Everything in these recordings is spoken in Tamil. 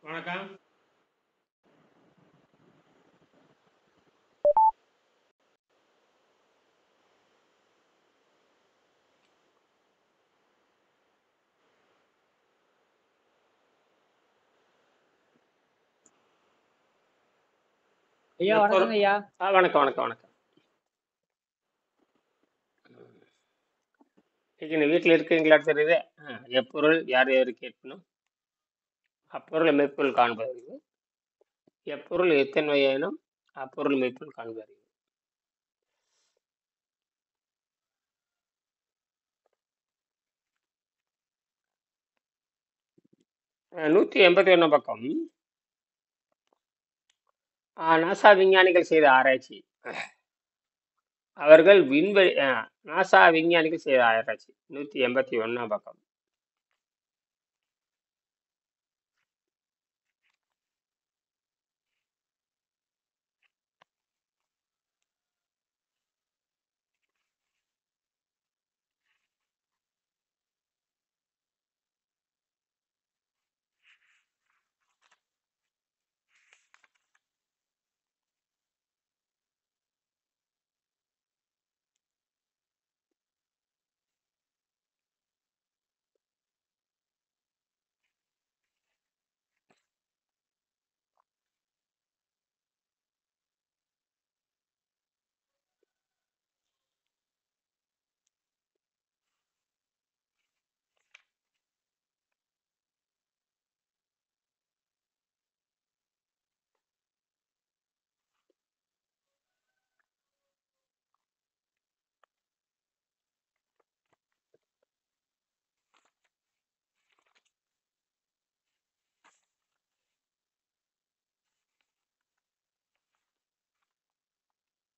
வணக்கம். ஐயா எப்பொருள் வணக்கங்க ஐயா. வணக்கம், வணக்கம், வணக்கம். இன்னைக்கு வீட்டில் இருக்கீங்களா தெரியுது. எப்பொருள் யார் யார் கேட்கணும்? அப்பொருள் மெய்ப்பொருள் காண்பது. எப்பொருள் எத்தன்மையாயினும் அப்பொருள் மெய்ப்பொருள் காண்பது. 181 பக்கம். நாசா விஞ்ஞானிகள் செய்த ஆராய்ச்சி. அவர்கள் விண்வெளி நாசா விஞ்ஞானிகள் செய்த ஆராய்ச்சி 181 பக்கம்.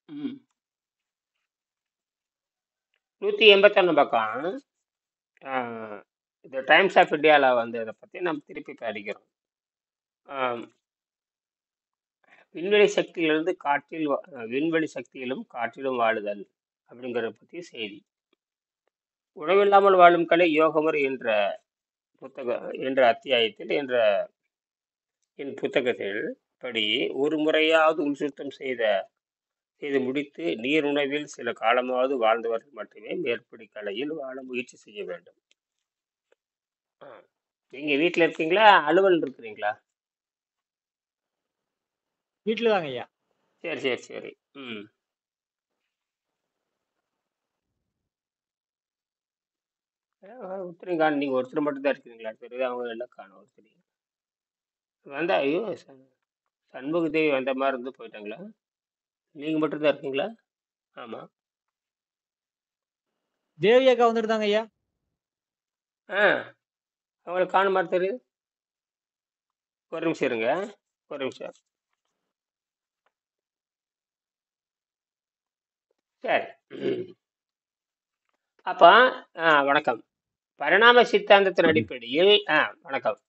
ம். 181 பக்கம். இது டைம்ஸ் ஆஃப் இந்தியாவில் வந்து இதை பற்றி நம்ம திருப்பி படிக்கிறோம். ஆம், விண்வெளி சக்தியிலிருந்து விண்வெளி சக்தியிலும் காற்றிலும் வாழுதல் அப்படிங்கிறத பற்றி செய்தி. உணவில்லாமல் வாழும் கலை யோகமுறை என்ற அத்தியாயத்தில் என் புத்தகத்தில் படி ஒரு முறையாவது உள்சுத்தம் செய்து முடித்து நீர் உணவில் சில காலமாவது வாழ்ந்தவர்கள் மட்டுமே மேற்படி கலையில் வாழ முயற்சி செய்ய வேண்டும். நீங்க வீட்டில் இருக்கீங்களா, அலுவல் இருக்கிறீங்களா? வீட்டுல தாங்க ஐயா. சரி, சரி, சரி. ம். ஒருத்தரையும் காணும். நீங்க ஒருத்தர் மட்டும் தான் இருக்கிறீங்களா? சரி, அவங்க எல்லாம் காணும். ஒருத்தரையும் வந்தா ஐயோ சண்முக தேவி வந்த மாதிரி இருந்து போயிட்டாங்களா? நீங்க மட்டும் தான் இருக்கீங்களா? ஆமா. தேவி அக்கா வந்துட்டு தாங்க ஐயா. ஆ அவங்களை காண மாதிரி தெரியுது. ஒரு நிமிஷம் இருங்க, ஒரு நிமிஷம். சரி. அப்போ வணக்கம். பரிணாம சித்தாந்தத்தின் அடிப்படையில் வணக்கம்.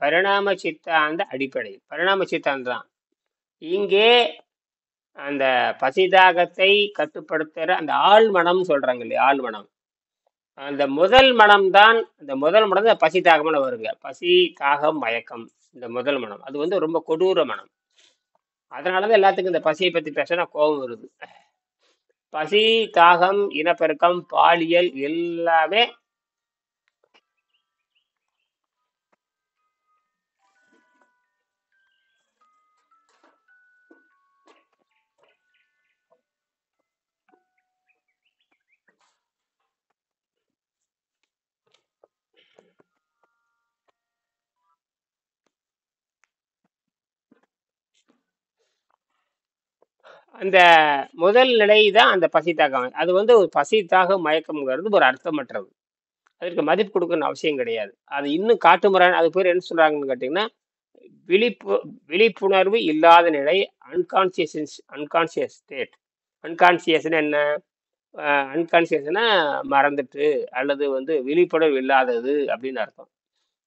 பரிணாம சித்தாந்த அடிப்படையில் பரிணாம சித்தாந்தம் தான் இங்கே அந்த பசிதாகத்தை கட்டுப்படுத்துற அந்த ஆழ்மனம் சொல்றாங்க இல்லையா, ஆழ்மனம். அந்த முதல் மனம் தான் பசி தாகம்னு வருங்க. பசி தாகம் மயக்கம், இந்த முதல் மனம் அது வந்து ரொம்ப கொடூர மனம். அதனாலதான் எல்லாத்துக்கும் இந்த பசியை பத்தி பேசினா கோபம் வருது. பசி, தாகம், இனப்பெருக்கம், பாலியல் எல்லாமே அந்த முதல் நிலை தான் அந்த பசி தாகம். அது வந்து ஒரு பசி தாகம் மயக்கம்ங்கிறது ஒரு அர்த்தமற்றது. அதற்கு மதிப்பு கொடுக்கணும்னு அவசியம் கிடையாது. அது இன்னும் காட்டுமுறை. அது பேர் என்ன சொல்றாங்கன்னு கேட்டீங்கன்னா விழிப்புணர்வு இல்லாத நிலை, அன்கான்சியஸ் ஸ்டேட். அன்கான்சியஸ்னா என்ன? அன்கான்சியஸ்னா மறந்துட்டு அல்லது வந்து விழிப்புணர்வு இல்லாதது அப்படின்னு அர்த்தம்.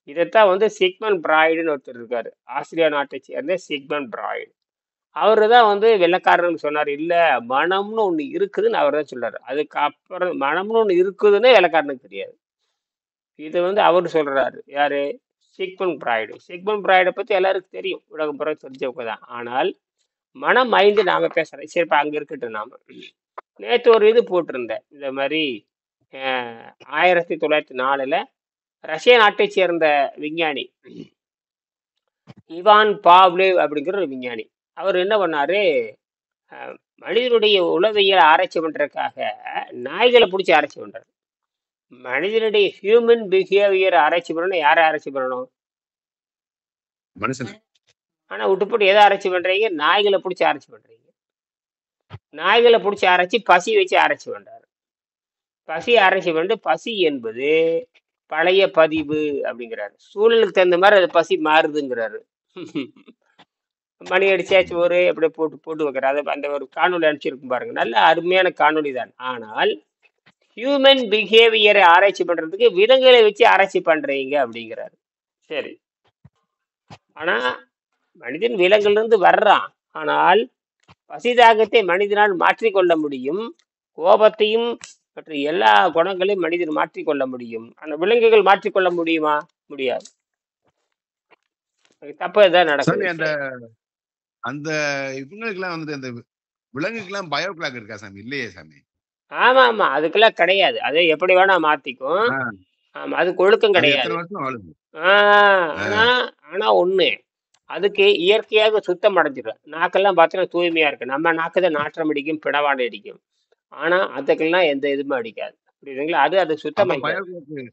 இதைத்தான் வந்து சிக்மண்ட் பிராய்டுன்னு ஒருத்தர் இருக்காரு, ஆஸ்திரியா நாட்டை சேர்ந்த சிக்மண்ட் பிராய்டு. அவரு தான் வந்து வெள்ளைக்காரன்னு சொன்னார். இல்ல, மனம்னு ஒண்ணு இருக்குதுன்னு அவர் தான் சொல்றாரு. அதுக்கப்புறம் மனம்னு ஒண்ணு இருக்குதுன்னு வெள்ளைக்காரனுக்கு தெரியாது. இது வந்து அவர் சொல்றாரு. யாரு? Sigmund Freud. சிக்மண்ட் பிராய்டை பத்தி எல்லாருக்கும் தெரியும், உலகம் பூரா தெரிஞ்சவங்க தான். ஆனால் மனம் ஐந்து நாம பேசுறோம். சரி, இப்ப அங்க இருக்கட்டும். நாம நேத்து ஒரு இது போட்டிருந்தேன் இந்த மாதிரி. 1904 ரஷ்ய நாட்டை சேர்ந்த விஞ்ஞானி இவான் பாவ்லேவ் அப்படிங்கிற ஒரு விஞ்ஞானி. அவர் என்ன பண்ணாரு, அஹ், மனிதனுடைய உளவியல் ஆராய்ச்சி பண்றதுக்காக நாய்களை பிடிச்சி ஆராய்ச்சி பண்றாரு. மனிதனுடைய ஹியூமன் பிஹேவியர் ஆராய்ச்சி பண்ணணும். யாரை ஆராய்ச்சி பண்ணணும்? மனுஷன். ஆனா விட்டுப்பட்டு எதை ஆராய்ச்சி பண்றீங்க? நாய்களை பிடிச்சி ஆராய்ச்சி பண்றீங்க. நாய்களை பிடிச்சி ஆராய்ச்சி பசி வச்சு ஆராய்ச்சி பண்றாரு. பசி ஆராய்ச்சி பண்ணிட்டு பசி என்பது பழைய பதிவு அப்படிங்கிறாரு. சூழலுக்கு தகுந்த மாதிரி அது பசி மாறுதுங்கிறாரு. மணி அடிச்சாச்சு ஒரு அப்படி போட்டு போட்டு வைக்கிறாரு. அது அந்த ஒரு காணொலி அனுப்பிச்சிருக்கும் பாருங்க, நல்ல அருமையான காணொலி தான். ஆனால் ஹியூமன் பிஹேவியரை ஆராய்ச்சி பண்றதுக்கு விலங்குகளை வச்சு ஆராய்ச்சி பண்றீங்க அப்படிங்கிறாரு. சரி, ஆனா மனிதன் விலங்குல இருந்து வர்றான். ஆனால் பசிதாகத்தை மனிதனால் மாற்றிக்கொள்ள முடியும். கோபத்தையும் மற்ற எல்லா குணங்களையும் மனிதன் மாற்றிக்கொள்ள முடியும். ஆனா விலங்குகள் மாற்றிக்கொள்ள முடியுமா? முடியாது. தப்பு தான் நடக்குது. சாமி அந்த அந்த இவங்களுக்கெல்லாம் வந்துட்டு அந்த விலங்குக்கெல்லாம் பயோ கிளாக் இருக்கா சாமி? இல்லையே சாமி. ஆமா ஆமா, அதுக்கெல்லாம் கிடையாது. அதை எப்படி வேணா மாத்திக்கும். ஆ, ஆமா, அதுக்கு ஒழுக்கம் அது கிடையாது. எத்தனை வருஷம் வாழுது? ஆனா ஆனா ஒண்ணு, அதுக்கு இயற்கையாக சுத்தம் அடைஞ்சிடும். நாக்கெல்லாம் பார்த்தீங்கன்னா தூய்மையா இருக்கு. நம்ம நாக்கு தான் நாற்றம் அடிக்கும், பிணவாடை அடிக்கும். ஆனா அதுக்கெல்லாம் எந்த இதுவுமே அடிக்காது. புரியுதுங்களா? அது அப்ப சுத்தமாயிக்காது.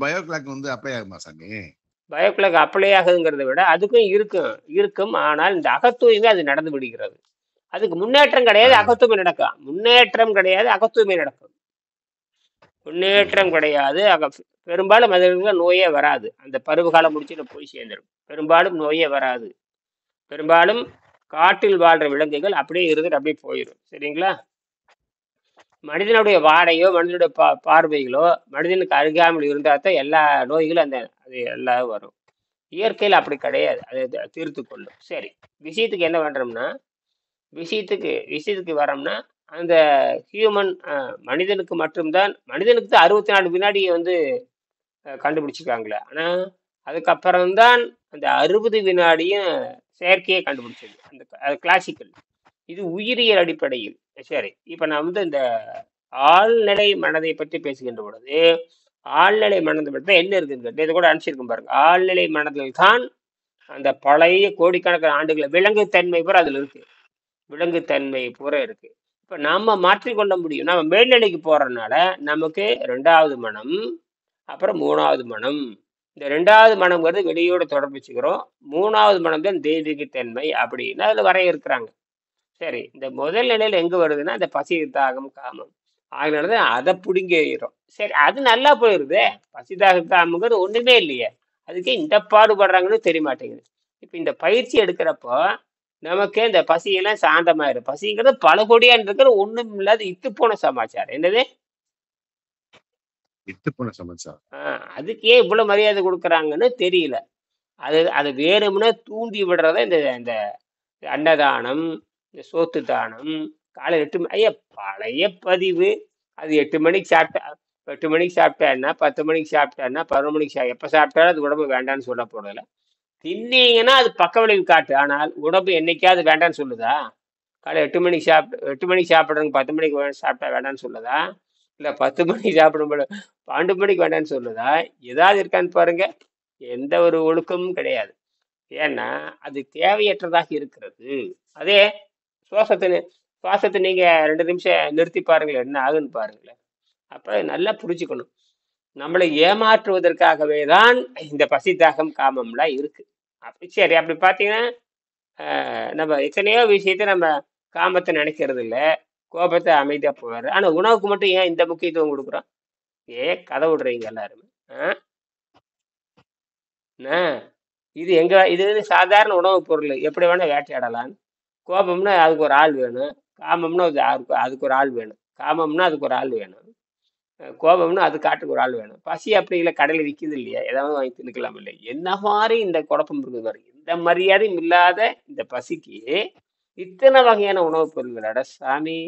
பயோ கிளாக் வந்து அப்ளை ஆகுமா சாமி? பயோக்ளாக் அப்ளை ஆகுதுங்கிறத விட அதுக்கும் இருக்கும் இருக்கும். ஆனால் இந்த அகத்தூய்மை அது நடந்து விடுகிறது. அதுக்கு முன்னேற்றம் கிடையாது, அகத்தூய்மை நடக்கும். முன்னேற்றம் கிடையாது, அகத்தூய்மை நடக்கும். முன்னேற்றம் கிடையாது. பெரும்பாலும் மனிதர்களுக்கு நோயே வராது. அந்த பருவகாலம் முடிச்சுட்டு போய் சேர்ந்துடும். பெரும்பாலும் நோயே வராது. பெரும்பாலும் காட்டில் வாழ்ற விலங்குகள் அப்படியே இருந்துட்டு அப்படியே போயிடும். சரிங்களா? மனிதனுடைய வாடையோ மனிதனுடைய பார்வைகளோ மனிதனுக்கு அருகாமல் இருந்தால் தான் எல்லா நோய்களும் அது எல்லாம் வரும். இயற்கையில் அப்படி கிடையாது, அதை தீர்த்து கொள்ளும். சரி, விஷயத்துக்கு என்ன பண்றோம்னா, விஷயத்துக்கு வரோம்னா, அந்த ஹியூமன் மனிதனுக்கு மட்டும்தான், மனிதனுக்கு தான் 64 வினாடி வந்து கண்டுபிடிச்சிருக்காங்களே. ஆனா அதுக்கப்புறம்தான் அந்த 60 வினாடியும் செயற்கையை கண்டுபிடிச்சது. அது கிளாசிக்கல். இது உயிரியல் அடிப்படையில். சரி, இப்ப நான் வந்து இந்த ஆழ்நிலை மனதை பற்றி பேசுகின்ற பொழுது, ஆழ்நிலை மனதை பற்றி என்ன இருக்குன்னு இதை கூட அனுப்பிச்சிருக்கும் பாருங்க. ஆழ்நிலை மனதில் தான் அந்த பழைய கோடிக்கணக்கான ஆண்டுகளை விலங்குத்தன்மை பூரா அதுல இருக்கு. விலங்குத்தன்மை பூரா இருக்கு. இப்ப நாம மாற்றிக்கொள்ள முடியும். நம்ம மேல்நிலைக்கு போறதுனால நமக்கு 2வது மனம், அப்புறம் 3வது மனம். இந்த 2வது மனம்ங்கிறது வெளியோட தொடர்பு வச்சுக்கிறோம். 3வது மனம் தான் தெய்வீகத்தன்மை அப்படின்னு அதுல வரையறுக்கிறாங்க. சரி, இந்த முதல் நிலையில எங்க வருதுன்னா இந்த பசி தாகம் காமம். அதனாலதான் அதை பிடுங்கிடும். சரி, அது நல்லா போயிருது. பசி தாக காமங்கிறது ஒண்ணுமே இல்லையே. அதுக்கே இந்த பாடுபடுறாங்கன்னு தெரிய மாட்டேங்குது. இப்ப இந்த பயிற்சி எடுக்கிறப்போ நமக்கு இந்த பசியெல்லாம் சாந்தமாயிரும். பசிங்கிறது பல கோடியான் இருக்கிற ஒண்ணும் இல்லாத இத்து போன சமாச்சாரம். என்னது இத்து போன சமாச்சாரம். அதுக்கு ஏன் இவ்வளவு மரியாதை கொடுக்குறாங்கன்னு தெரியல. அது வேணும்னா தூண்டி விடுறத இந்த அன்னதானம், இந்த சோத்து தானம், காலை 8 மணி. ஐயா, பழைய பதிவு. அது 8 மணிக்கு சாப்பிட்டா 8 மணிக்கு சாப்பிட்டாருன்னா, 10 மணிக்கு சாப்பிட்டாருன்னா, 11 மணிக்கு எப்ப சாப்பிட்டாலும் அது உடம்பு வேண்டான்னு சொல்ல போறதில்ல. தின்னீங்கன்னா அது பக்க விளைவு காட்டு. ஆனால் உடம்பு என்னைக்காவது வேண்டான்னு சொல்லுதா? காலை 8 மணிக்கு சாப்பிட்றதுக்கு 10 மணிக்கு சாப்பிட்டா வேண்டான்னு சொல்லுதா? இல்ல 10 மணிக்கு சாப்பிடும் 12 மணிக்கு வேண்டான்னு சொல்லுதா? ஏதாவது இருக்கான்னு பாருங்க. எந்த ஒரு ஒழுக்கமும் கிடையாது. ஏன்னா அது தேவையற்றதாக இருக்கிறது. அதே சுவாசத்தை நீங்க 2 நிமிஷம் நிறுத்தி பாருங்களேன், என்ன ஆகுன்னு பாருங்களேன். அப்ப நல்லா புரிஞ்சுக்கணும். நம்மளை ஏமாற்றுவதற்காகவே தான் இந்த பசி தாகம் காமம்லாம் இருக்கு. சரி, அப்படி பார்த்தீங்கன்னா நம்ம எத்தனையோ விஷயத்த நம்ம காமத்தை நினைக்கிறது இல்லை, கோபத்தை அமைதியா போவாரு. ஆனா உணவுக்கு மட்டும் ஏன் இந்த முக்கியத்துவம் கொடுக்குறோம்? கதை விடுறீங்க எல்லாருமே. இது சாதாரண உணவுப் பொருள், எப்படி வேணா வேட்டையாடலாம். கோபம்னா அதுக்கு ஒரு ஆள் வேணும். காமம்னா அதுக்கு ஒரு ஆள் வேணும். காமம்னா அதுக்கு ஒரு ஆள் வேணும். கோபம்னா அது காட்டுக்கு ஒரு ஆள் வேணும். பசி அப்படி இல்லை, கடையில் விற்கிது இல்லையா, ஏதாவது வாங்கி தின்னுக்கலாம் இல்லை. என்ன மாதிரி இந்த குழப்பம் இருக்குது பாருங்க. இந்த மரியாதையும் இல்லாத இந்த பசிக்கு இத்தனை வகையான உணவுப் பொருள்களோட சாமி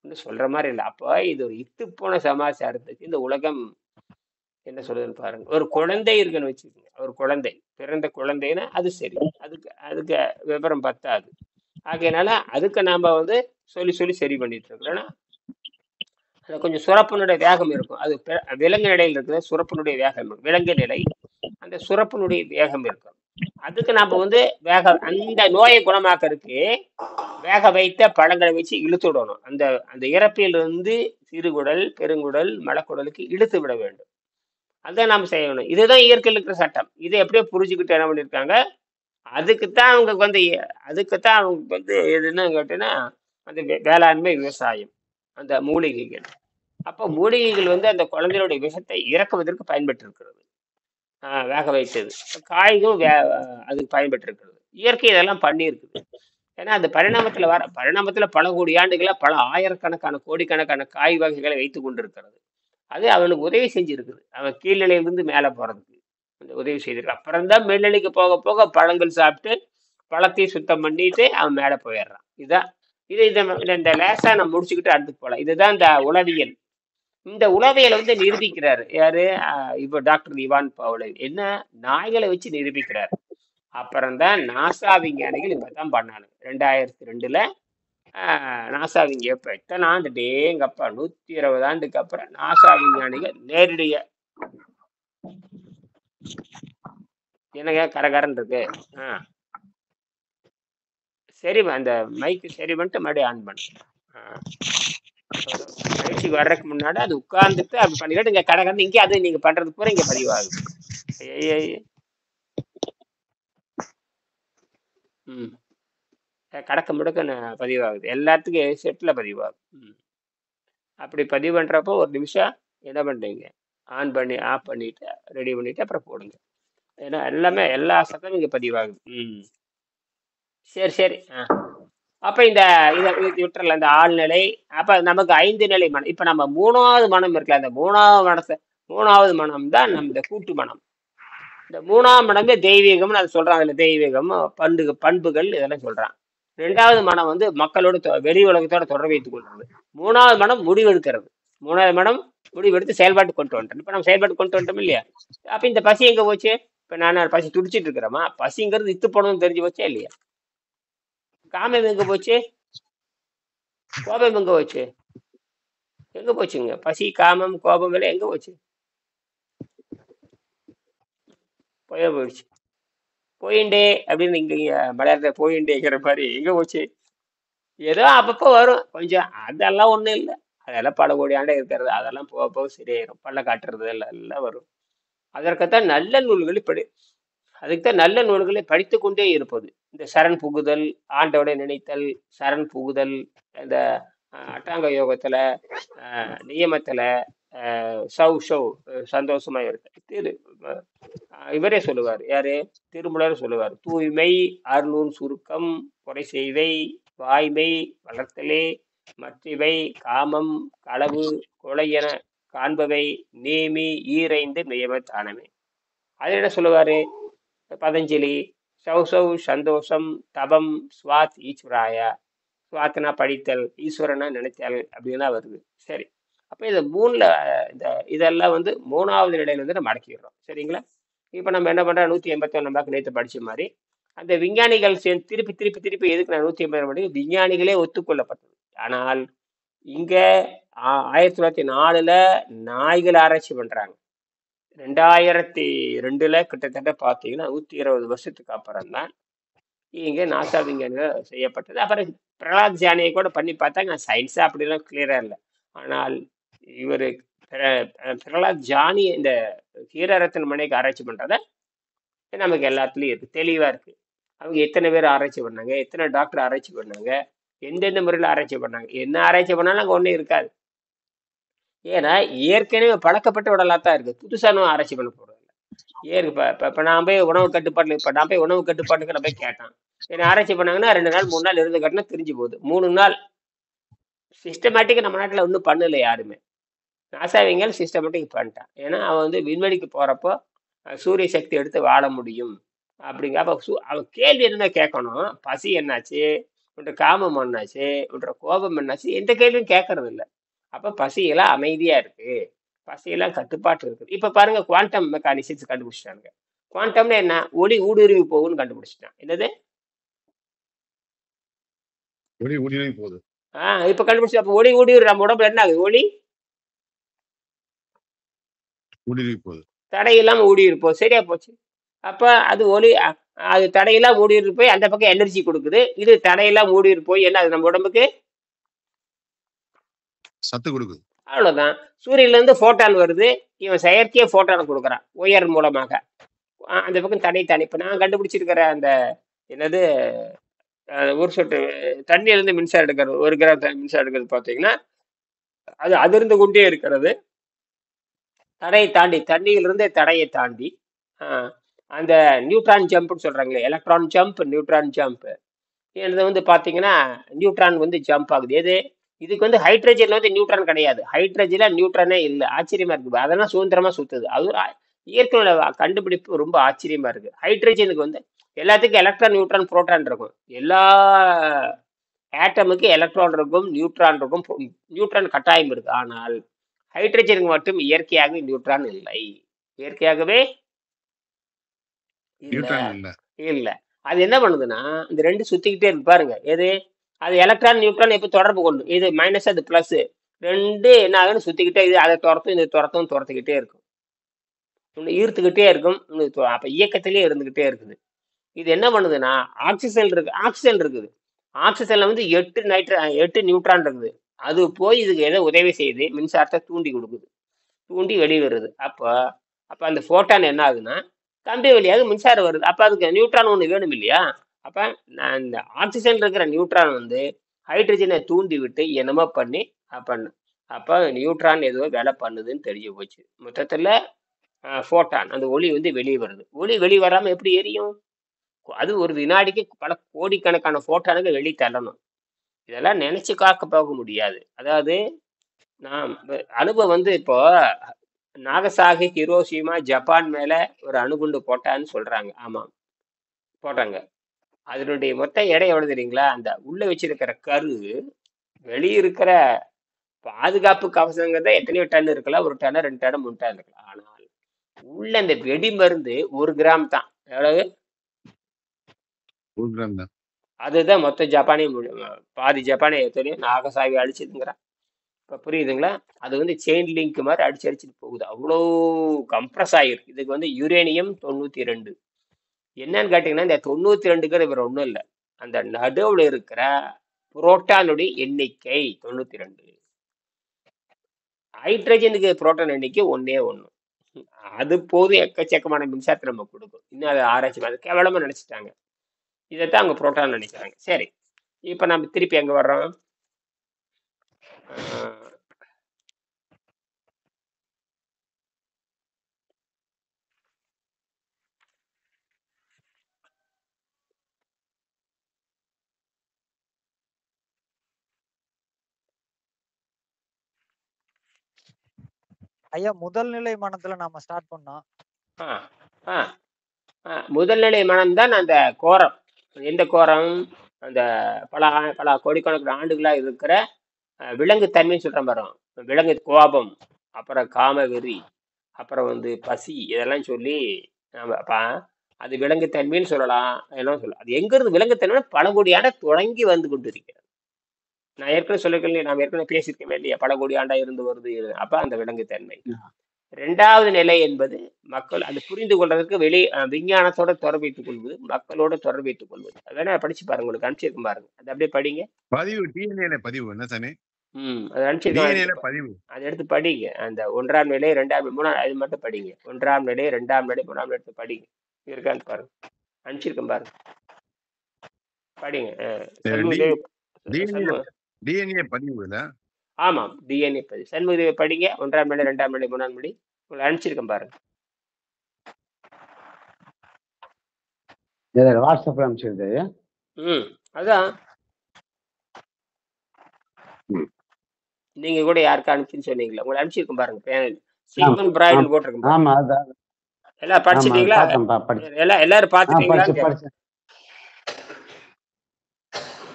சொல்ற மாதிரி இல்லை. அப்போ இது ஒரு இத்து போன சமாச்சாரத்துக்கு இந்த உலகம் என்ன சொல்லுதுன்னு பாருங்க. ஒரு குழந்தை இருக்குன்னு வச்சுக்கோங்க. ஒரு குழந்தை பிறந்த குழந்தைன்னா அது சரி. அதுக்கு அதுக்கு விவரம் பத்தாது. ஆகையினால அதுக்கு நாம வந்து சொல்லி சொல்லி சரி பண்ணிட்டு இருக்கோம். ஏன்னா அது கொஞ்சம் சுரப்பினுடைய வேகம் இருக்கும். அது விலங்கு நிலையில் இருக்கிற சுரப்பினுடைய வேகம் இருக்கும். விலங்கு நிலை அந்த சுரப்பினுடைய வேகம் இருக்கும். அதுக்கு நாம வந்து அந்த நோயை குணமாக்கறதுக்கு வேக வைத்த பழங்களை வச்சு இழுத்து விடணும். அந்த அந்த இறப்பிலிருந்து சிறுகுடல், பெருங்குடல், மலக்குடலுக்கு இழுத்து விட வேண்டும். அதான் நாம செய்யணும். இதுதான் இயற்கையில் இருக்கிற சட்டம். இதை எப்படியோ புரிஞ்சுக்கிட்டு என்ன பண்ணியிருக்காங்க, அதுக்குத்தான் அவங்க வந்து அதுக்குத்தான் அவங்க வந்து எதுன்னு கேட்டீங்கன்னா, அந்த வேளாண்மை விவசாயம், அந்த மூலிகைகள். அப்போ மூலிகைகள் வந்து அந்த குழந்தைகளுடைய விஷத்தை இறக்குவதற்கு பயன்பட்டு இருக்கிறது. வேக வைத்தது. காய்களும் அதுக்கு பயன்பட்டு இருக்கிறது. இயற்கை இதெல்லாம் பண்ணி இருக்குது. ஏன்னா அந்த பரிணாமத்துல பல கோடி ஆண்டுகளா பல ஆயிரக்கணக்கான கோடிக்கணக்கான காய் வகைகளை வைத்துக் கொண்டிருக்கிறது. அது அவனுக்கு உதவி செஞ்சிருக்குது. அவன் கீழ்நிலையிலிருந்து மேல போறதுக்கு அந்த உதவி செய்திருக்கு. அப்புறம்தான் மேல்நிலைக்கு போக போக பழங்கள் சாப்பிட்டு பழத்தையும் சுத்தம் பண்ணிட்டு அவன் மேல போயிடுறான். இதுதான் இந்த லேசா நம்ம முடிச்சுக்கிட்டு அடுத்து போலாம். இதுதான் இந்த உளவியல். இந்த உளவியலை வந்து நிரூபிக்கிறாரு யாரு? இப்போ டாக்டர் இவான் பவுலை என்ன நாய்களை வச்சு நிரூபிக்கிறார். அப்புறம்தான் நாசா விஞ்ஞானிகள் இப்பதான் பண்ணாங்க 2002ல. நாசா இப்ப எத்தனை ஆண்டு டேங்கப்பா 120 ஆண்டுக்கு அப்புறம் நாசா விஞ்ஞானிகள் நேரடியா என்னங்க கரகரன் இருக்கு. சரி அந்த மைக்கு சரி பண்ணிட்டு மறுபடியும் ஆன் பண்ணு. பயிற்சிக்கு வர்றதுக்கு முன்னாடி அது உட்கார்ந்துட்டு அப்படி பண்ணிக்கிட்டு இங்க கடகரன் இங்கே அது நீங்க பண்றது பூரா இங்க பதிவாகுது. கடக்க முடக்க பதிவாகுது. எல்லாத்துக்கும் செட்ல பதிவாகுது. அப்படி பதிவு பண்றப்போ ஒரு நிமிஷம் என்ன பண்றீங்க, ஆன் பண்ணி ஆஃப் பண்ணிட்டு ரெடி பண்ணிட்டு அப்புறம் போடுங்க. ஏன்னா எல்லாமே எல்லா சத்தமும் இங்க பதிவாகுது. சரி சரி. அப்ப இதை விட்டுறல இந்த ஆழ்நிலை. அப்ப நமக்கு 5 நிலை மனம். இப்ப நம்ம 3வது மனம் இருக்குல்ல, அந்த 3வது மனம் தான் நம்ம இந்த கூட்டு மனம். இந்த 3ஆம் மனமே தெய்வீகம்னு அது சொல்றாங்க. அதுல தெய்வீகம் பண்புகள் இதெல்லாம் சொல்றான். 2வது மனம் வந்து மக்களோட வெளி உலகத்தோட தொடர்பு வைத்துக் கொள்றது. 3வது மனம் முடிவெடுக்கிறது. 3வது மனம் முடிவெடுத்து செயல்பாட்டு கொண்டு வந்துட்டோம். இப்ப நம்ம செயல்பாட்டு கொண்டு வந்துட்டோம் இல்லையா? அப்ப இந்த பசி எங்க போச்சு? இப்ப நான் பசி துடிச்சிட்டு இருக்கிறோமா? பசிங்கிறது இத்து போனதுன்னு தெரிஞ்சு போச்சா இல்லையா? காமம் எங்க போச்சு? கோபம் எங்க போச்சு? எங்க போச்சுங்க? பசி, காமம், கோபம் எல்லாம் எங்க போச்சு? போயிடுச்சு. போயிண்டே அப்படின்னு இங்க மலையாளத்துல போயிண்டேங்கிற மாதிரி எங்க போச்சு? ஏதோ அப்பப்போ வரும் கொஞ்சம். அதெல்லாம் ஒண்ணும் இல்லை. அதெல்லாம் பல கோடி ஆண்டே இருக்கிறது. அதெல்லாம் போக போக சரியாயிரும். பல்ல காட்டுறது எல்லாம் வரும். அதற்குத்தான் நல்ல நூல்களை அதுக்குத்தான் நல்ல நூல்களை படித்து கொண்டே இருப்பது. இந்த சரண் புகுதல், ஆண்டோட நினைத்தல், சரண் புகுதல், இந்த அட்டாங்க யோகத்துல நியமத்துல சந்தோஷமா இருக்கு. இவரே சொல்லுவார். யாரு? திருமூலர் சொல்லுவார். தூய்மை அருளூர் சுருக்கம் குறை செய்வை வாய்மை வளர்த்தலே மற்றிவை காமம் களவு கொலை என காண்பவை நேமி ஈரைந்து நியம தானமே. அது என்ன சொல்லுவாரு பதஞ்சலி? சந்தோஷம் தபம் ஸ்வாத் ஈஸ்வராயா. ஸ்வாத்னா படித்தல், ஈஸ்வரனா நினைத்தல் அப்படின்னா வருது. சரி. அப்ப இந்த 3ல இதெல்லாம் வந்து 3வது நிலையில வந்து நம்ம அடக்கிடுறோம். சரிங்களா? இப்ப நம்ம என்ன பண்றோம்? 181 நம்ம நேற்று படிச்ச மாதிரி அந்த விஞ்ஞானிகள் சேர்ந்து திருப்பி திருப்பி திருப்பி எதுக்கு நான் 180 விஞ்ஞானிகளே ஒத்துக்கொள்ளப்பட்டது. ஆனால் இங்க 1904ல நாய்கள் ஆராய்ச்சி பண்றாங்க. 2002ல கிட்டத்தட்ட பார்த்தீங்கன்னா 120 வருஷத்துக்கு அப்புறம் தான் இங்க நாசா விஞ்ஞானிகள் செய்யப்பட்டது. அப்புறம் பிரகலாத் ஜானியை கூட பண்ணி பார்த்தாங்க. சயின்ஸா அப்படிலாம் கிளியரா இல்லை. ஆனால் இவரு பிரகலாத் ஜானி இந்த ஹீரரத்ன மனைக்கு ஆராய்ச்சி பண்றத நமக்கு எல்லாத்துலயும் இருக்கு, தெளிவா இருக்கு. அவங்க எத்தனை பேர் ஆராய்ச்சி பண்ணாங்க, எத்தனை டாக்டர் ஆராய்ச்சி பண்ணாங்க, எந்தெந்த முறையில் ஆராய்ச்சி பண்ணாங்க, என்ன ஆராய்ச்சி பண்ணாலும் அங்கே ஒன்றும் இருக்காது. ஏன்னா ஏற்கனவே பழக்கப்பட்ட உடலாக தான் இருக்குது. புதுசாக ஆராய்ச்சி பண்ண போகிறது இல்லை. இப்போ நான் போய் உணவு கட்டுப்பாட்டுக்கு நான் போய் கேட்டேன். என்ன ஆராய்ச்சி பண்ணாங்கன்னா 2 நாள் 3 நாள் இருந்து கட்டினா தெரிஞ்சு போகுது. 3 நாள் சிஸ்டமேட்டிக்காக நம்ம நாட்டில் ஒன்றும் பண்ணல யாருமே. நாசாவிங்க சிஸ்டமேட்டிக் பண்ணிட்டான். ஏன்னா அவன் வந்து விண்வெளிக்கு போகிறப்போ சூரிய சக்தி எடுத்து வாழ முடியும் அப்படிங்க. அப்போ அவன் கேள்வி என்ன கேட்கணும்? பசி என்னாச்சு, உன்ற காமம் என்னாச்சு, உன்ற கோபம் என்னாச்சு, எந்த கேள்வியும் கேட்கறது இல்லை. அப்போ பசியெல்லாம் அமைதியாக இருக்கு, பசையெல்லாம் கட்டுப்பாட்டு இருக்குது. இப்ப பாருங்க குவாண்டம் மெக்கானிக்ஸ் கண்டுபிடிச்சிட்டாங்க. குவாண்டம்னா என்ன? ஒளி ஊடுருவி போகும்னு கண்டுபிடிச்சிட்டான். என்னது? ஒளி ஊடுருவி போகுது. இப்ப கண்டுபிடிச்சு. அப்ப ஒளி ஊடுருவி நம்ம உடம்புல என்ன ஆகுது? ஒளி ஊடுருவி போகுது. தடையில்லாம ஊடுருவி போகுது. சரியா போச்சு. அப்ப அது ஒளி அது தடையெல்லாம் ஊடுருவி போய் அந்த பக்கம் எனர்ஜி கொடுக்குது. இது தடையெல்லாம் ஊடுருவி போய் என்ன அது நம்ம உடம்புக்கு சத்து கொடுக்குது. அவ்வளவுதான். சூரியன்ல இருந்து போட்டான் வருது. இவன் செயற்கையே போட்டானை கொடுக்குறான் ஒயர் மூலமாக. அந்த பக்கம் தடை தானே. இப்ப நான் கண்டுபிடிச்சிருக்கிற அந்த என்னது ஒரு சொட்டு தண்ணியில இருந்து மின்சாரம் எடுக்கிறது, 1 கிராம் மின்சாரம் எடுக்கிறது பார்த்தீங்கன்னா அது அதிர்ந்து கொண்டே இருக்கிறது. தடையை தாண்டி, தண்ணியிலிருந்து தடையை தாண்டி அந்த நியூட்ரான் ஜம்ப்னு சொல்றாங்களே, எலக்ட்ரான் ஜம்ப், நியூட்ரான் ஜம்ப். இது வந்து பாத்தீங்கன்னா நியூட்ரான் வந்து ஜம்ப் ஆகுது. எது? இதுக்கு வந்து ஹைட்ரஜன்ல வந்து நியூட்ரான் கிடையாது. ஹைட்ரஜன்ல நியூட்ரானே இல்லை. ஆச்சரியமா இருக்குது. அதெல்லாம் சுதந்திரமா சுத்துது. அது ஒரு இயற்கையோட கண்டுபிடிப்பு ரொம்ப ஆச்சரியமா இருக்கு. ஹைட்ரஜனுக்கு வந்து எல்லாத்துக்கும் எலக்ட்ரான், நியூட்ரான், புரோட்டான் இருக்கும். எல்லா ஆட்டமுக்கு எலக்ட்ரான் இருக்கும், நியூட்ரான் இருக்கும். நியூட்ரான் கட்டாயம் இருக்கு. ஆனால் ஹைட்ரஜனுக்கு மட்டும் இயற்கையாக நியூட்ரான் இல்லை. இயற்கையாகவே இல்ல. அது என்ன பண்ணுதுன்னா இந்த ரெண்டு சுத்திக்கிட்டே இருக்கு பாருங்க. எது? அது எலக்ட்ரான் நியூட்ரான் எப்ப தொடர்பு கொண்டு, இது மைனஸ் அது பிளஸ், ரெண்டு என்ன ஆகுன்னு சுத்திக்கிட்டே, இது அதை துரத்தும், இது துரத்துக்கிட்டே இருக்கும். ஈர்த்துக்கிட்டே இருக்கும். அப்ப இயக்கத்திலேயே இருந்துகிட்டே இருக்குது. இது என்ன பண்ணுதுன்னா ஆக்சிஜன் இருக்குது. ஆக்சிஜன்ல வந்து 8 நியூட்ரான் இருக்குது. அது போய் இதுக்கு எதை உதவி செய்யுது? மின்சாரத்தை தூண்டி கொடுக்குது. தூண்டி வெளியே வருது. அப்ப அந்த போட்டான் என்ன ஆகுதுன்னா கம்பி வழியாக மின்சாரம் வருது. அப்ப அதுக்கு நியூட்ரான் ஒண்ணு வேணும் இல்லையா? அப்ப இந்த ஆக்சிஜன் இருக்கிற நியூட்ரான் வந்து ஹைட்ரஜனை தூண்டி விட்டு என்னமோ பண்ணி அப்ப நியூட்ரான் ஏதோ வேலை பண்ணுதுன்னு தெரிஞ்சு போச்சு. மொத்தத்துல போட்டான், அந்த ஒளி வந்து வெளியே வருது. ஒளி வெளியே வராம எப்படி எரியும்? அது ஒரு வினாடிக்கு பல கோடிக்கணக்கான போட்டானுக்கு வெளியே தள்ளணும். இதெல்லாம் நினைச்சு காக்க போக முடியாது. அதாவது நான் அனுபவம் வந்து இப்போ நாகசாகி, ஹிரோஷிமா, ஜப்பான் மேல ஒரு அணுகுண்டு போட்டான்னு சொல்றாங்க. ஆமாம், போட்டாங்க. அதனுடைய மொத்த எடை எவ்வளவு தெரியுங்களா? அந்த உள்ள வச்சிருக்கிற கரு, வெளியிருக்கிற பாதுகாப்பு கவசங்கிறத எத்தனையோ டன் இருக்கலாம். 1 டன், 2 டன், 3 டன் இருக்கலாம். ஆனால் உள்ள இந்த வெடி மருந்து 1 கிராம் தான். எவ்வளவு? 1 கிராம் தான். அதுதான் மொத்த ஜப்பானையும் பாதி ஜப்பானை எத்தனையோ நாகசாகி அடிச்சதுங்கிறான். இப்ப புரியுதுங்களா? அது வந்து செயின் லிங்க் மாதிரி அடிச்சுட்டு போகுது. அவ்வளோ கம்ப்ரஸ் ஆகிருக்கு. இதுக்கு வந்து யுரேனியம் 92. என்னன்னு கேட்டீங்கன்னா இந்த 92ங்கிற இவர் ஒன்றும் இல்லை, அந்த நடுவில் இருக்கிற புரோட்டானுடைய எண்ணிக்கை 92. ஹைட்ரஜனுக்கு புரோட்டான் எண்ணிக்கை 1. அது போதும் எக்கச்சக்கமான மின்சாரத்தை நம்ம கொடுக்கும். இன்னும் அதை ஆராய்ச்சி அது கேவலமா நினைச்சிட்டாங்க. இதைத்தான் அவங்க புரோட்டான் நினைக்கிறாங்க. சரி, இப்ப நம்ம திருப்பி எங்க வர்றோம்? ஐயா முதல் நிலை மனத்துல நாம ஸ்டார்ட் பண்ணோம். முதல் நிலை மனம் தான் அந்த கோரம். எந்த கோரம்? அந்த பல கோடிக்கணக்கான ஆண்டுகளா இருக்கிற விலங்கு தன்மைன்னு சொல்றேன் பாரு. விலங்கு கோபம், அப்புறம் காம வெறி, அப்புறம் வந்து பசி, இதெல்லாம் சொல்லி அது விலங்கு தன்மைன்னு சொல்லலாம். என்ன சொல்லலாம்? அது எங்க இருந்து விலங்குத்தன்மை? பல கோடி ஆண்டா தொடங்கி வந்து கொண்டு இருக்கிறது. நான் ஏற்கனவே சொல்லிருக்கேன், நாம் ஏற்கனவே பேசியிருக்கேன் இல்லையா? பல கோடி ஆண்டா இருந்து வருது. அப்ப அந்த விலங்குத்தன்மை. 2வது நிலை என்பது மக்கள் அது புரிந்து கொள்றதுக்கு விஞ்ஞானத்தோட தொடர்பு வைத்துக் கொள்வது, மக்களோட தொடர்பு வைத்துக் கொள்வது. அதனால படிச்சு பாருங்க, உங்களுக்கு அனுப்பிச்சிருக்கும் பாருங்க. அது அப்படியே படிங்க. பதிவு டிஎன்ஏ பதிவு என்ன சாமி? அது அனுப்பிச்சிருக்கேன். பதிவு அதை எடுத்து படிங்க. அந்த 1ஆம் நிலை, 2ஆம், 3ஆம் அது மட்டும் படிங்க. 1ஆம் நிலை, 2ஆம் நிலை, 3ஆம் நிலை எடுத்து படிங்க. இருக்கான்னு பாருங்க. அனுப்பிச்சிருக்கேன் பாருங்க, படிங்க. டிஎன்ஏ பதிவு இல்ல? ஆமாம், டிஎன்ஏ பதிவு. சண்முகதேவி படிங்க. 1ஆம் நிலை, 2ஆம் நிலை, 3ஆம் நிலை உங்களை அனுப்பிச்சிருக்கேன் பாருங்க. வாட்ஸ்அப்ல அனுப்பிச்சிருது. அதான் நீங்க கூட யாருக்கு அனுப்பிச்சுன்னு சொன்னீங்களா? உங்களை அனுப்பிச்சிருக்கேன் பாருங்க. சீமன் பிராய்டன் போட்டிருக்கேன். ஆமா, எல்லாம் படிச்சிட்டீங்களா? எல்லாரும் பாத்துட்டீங்களா?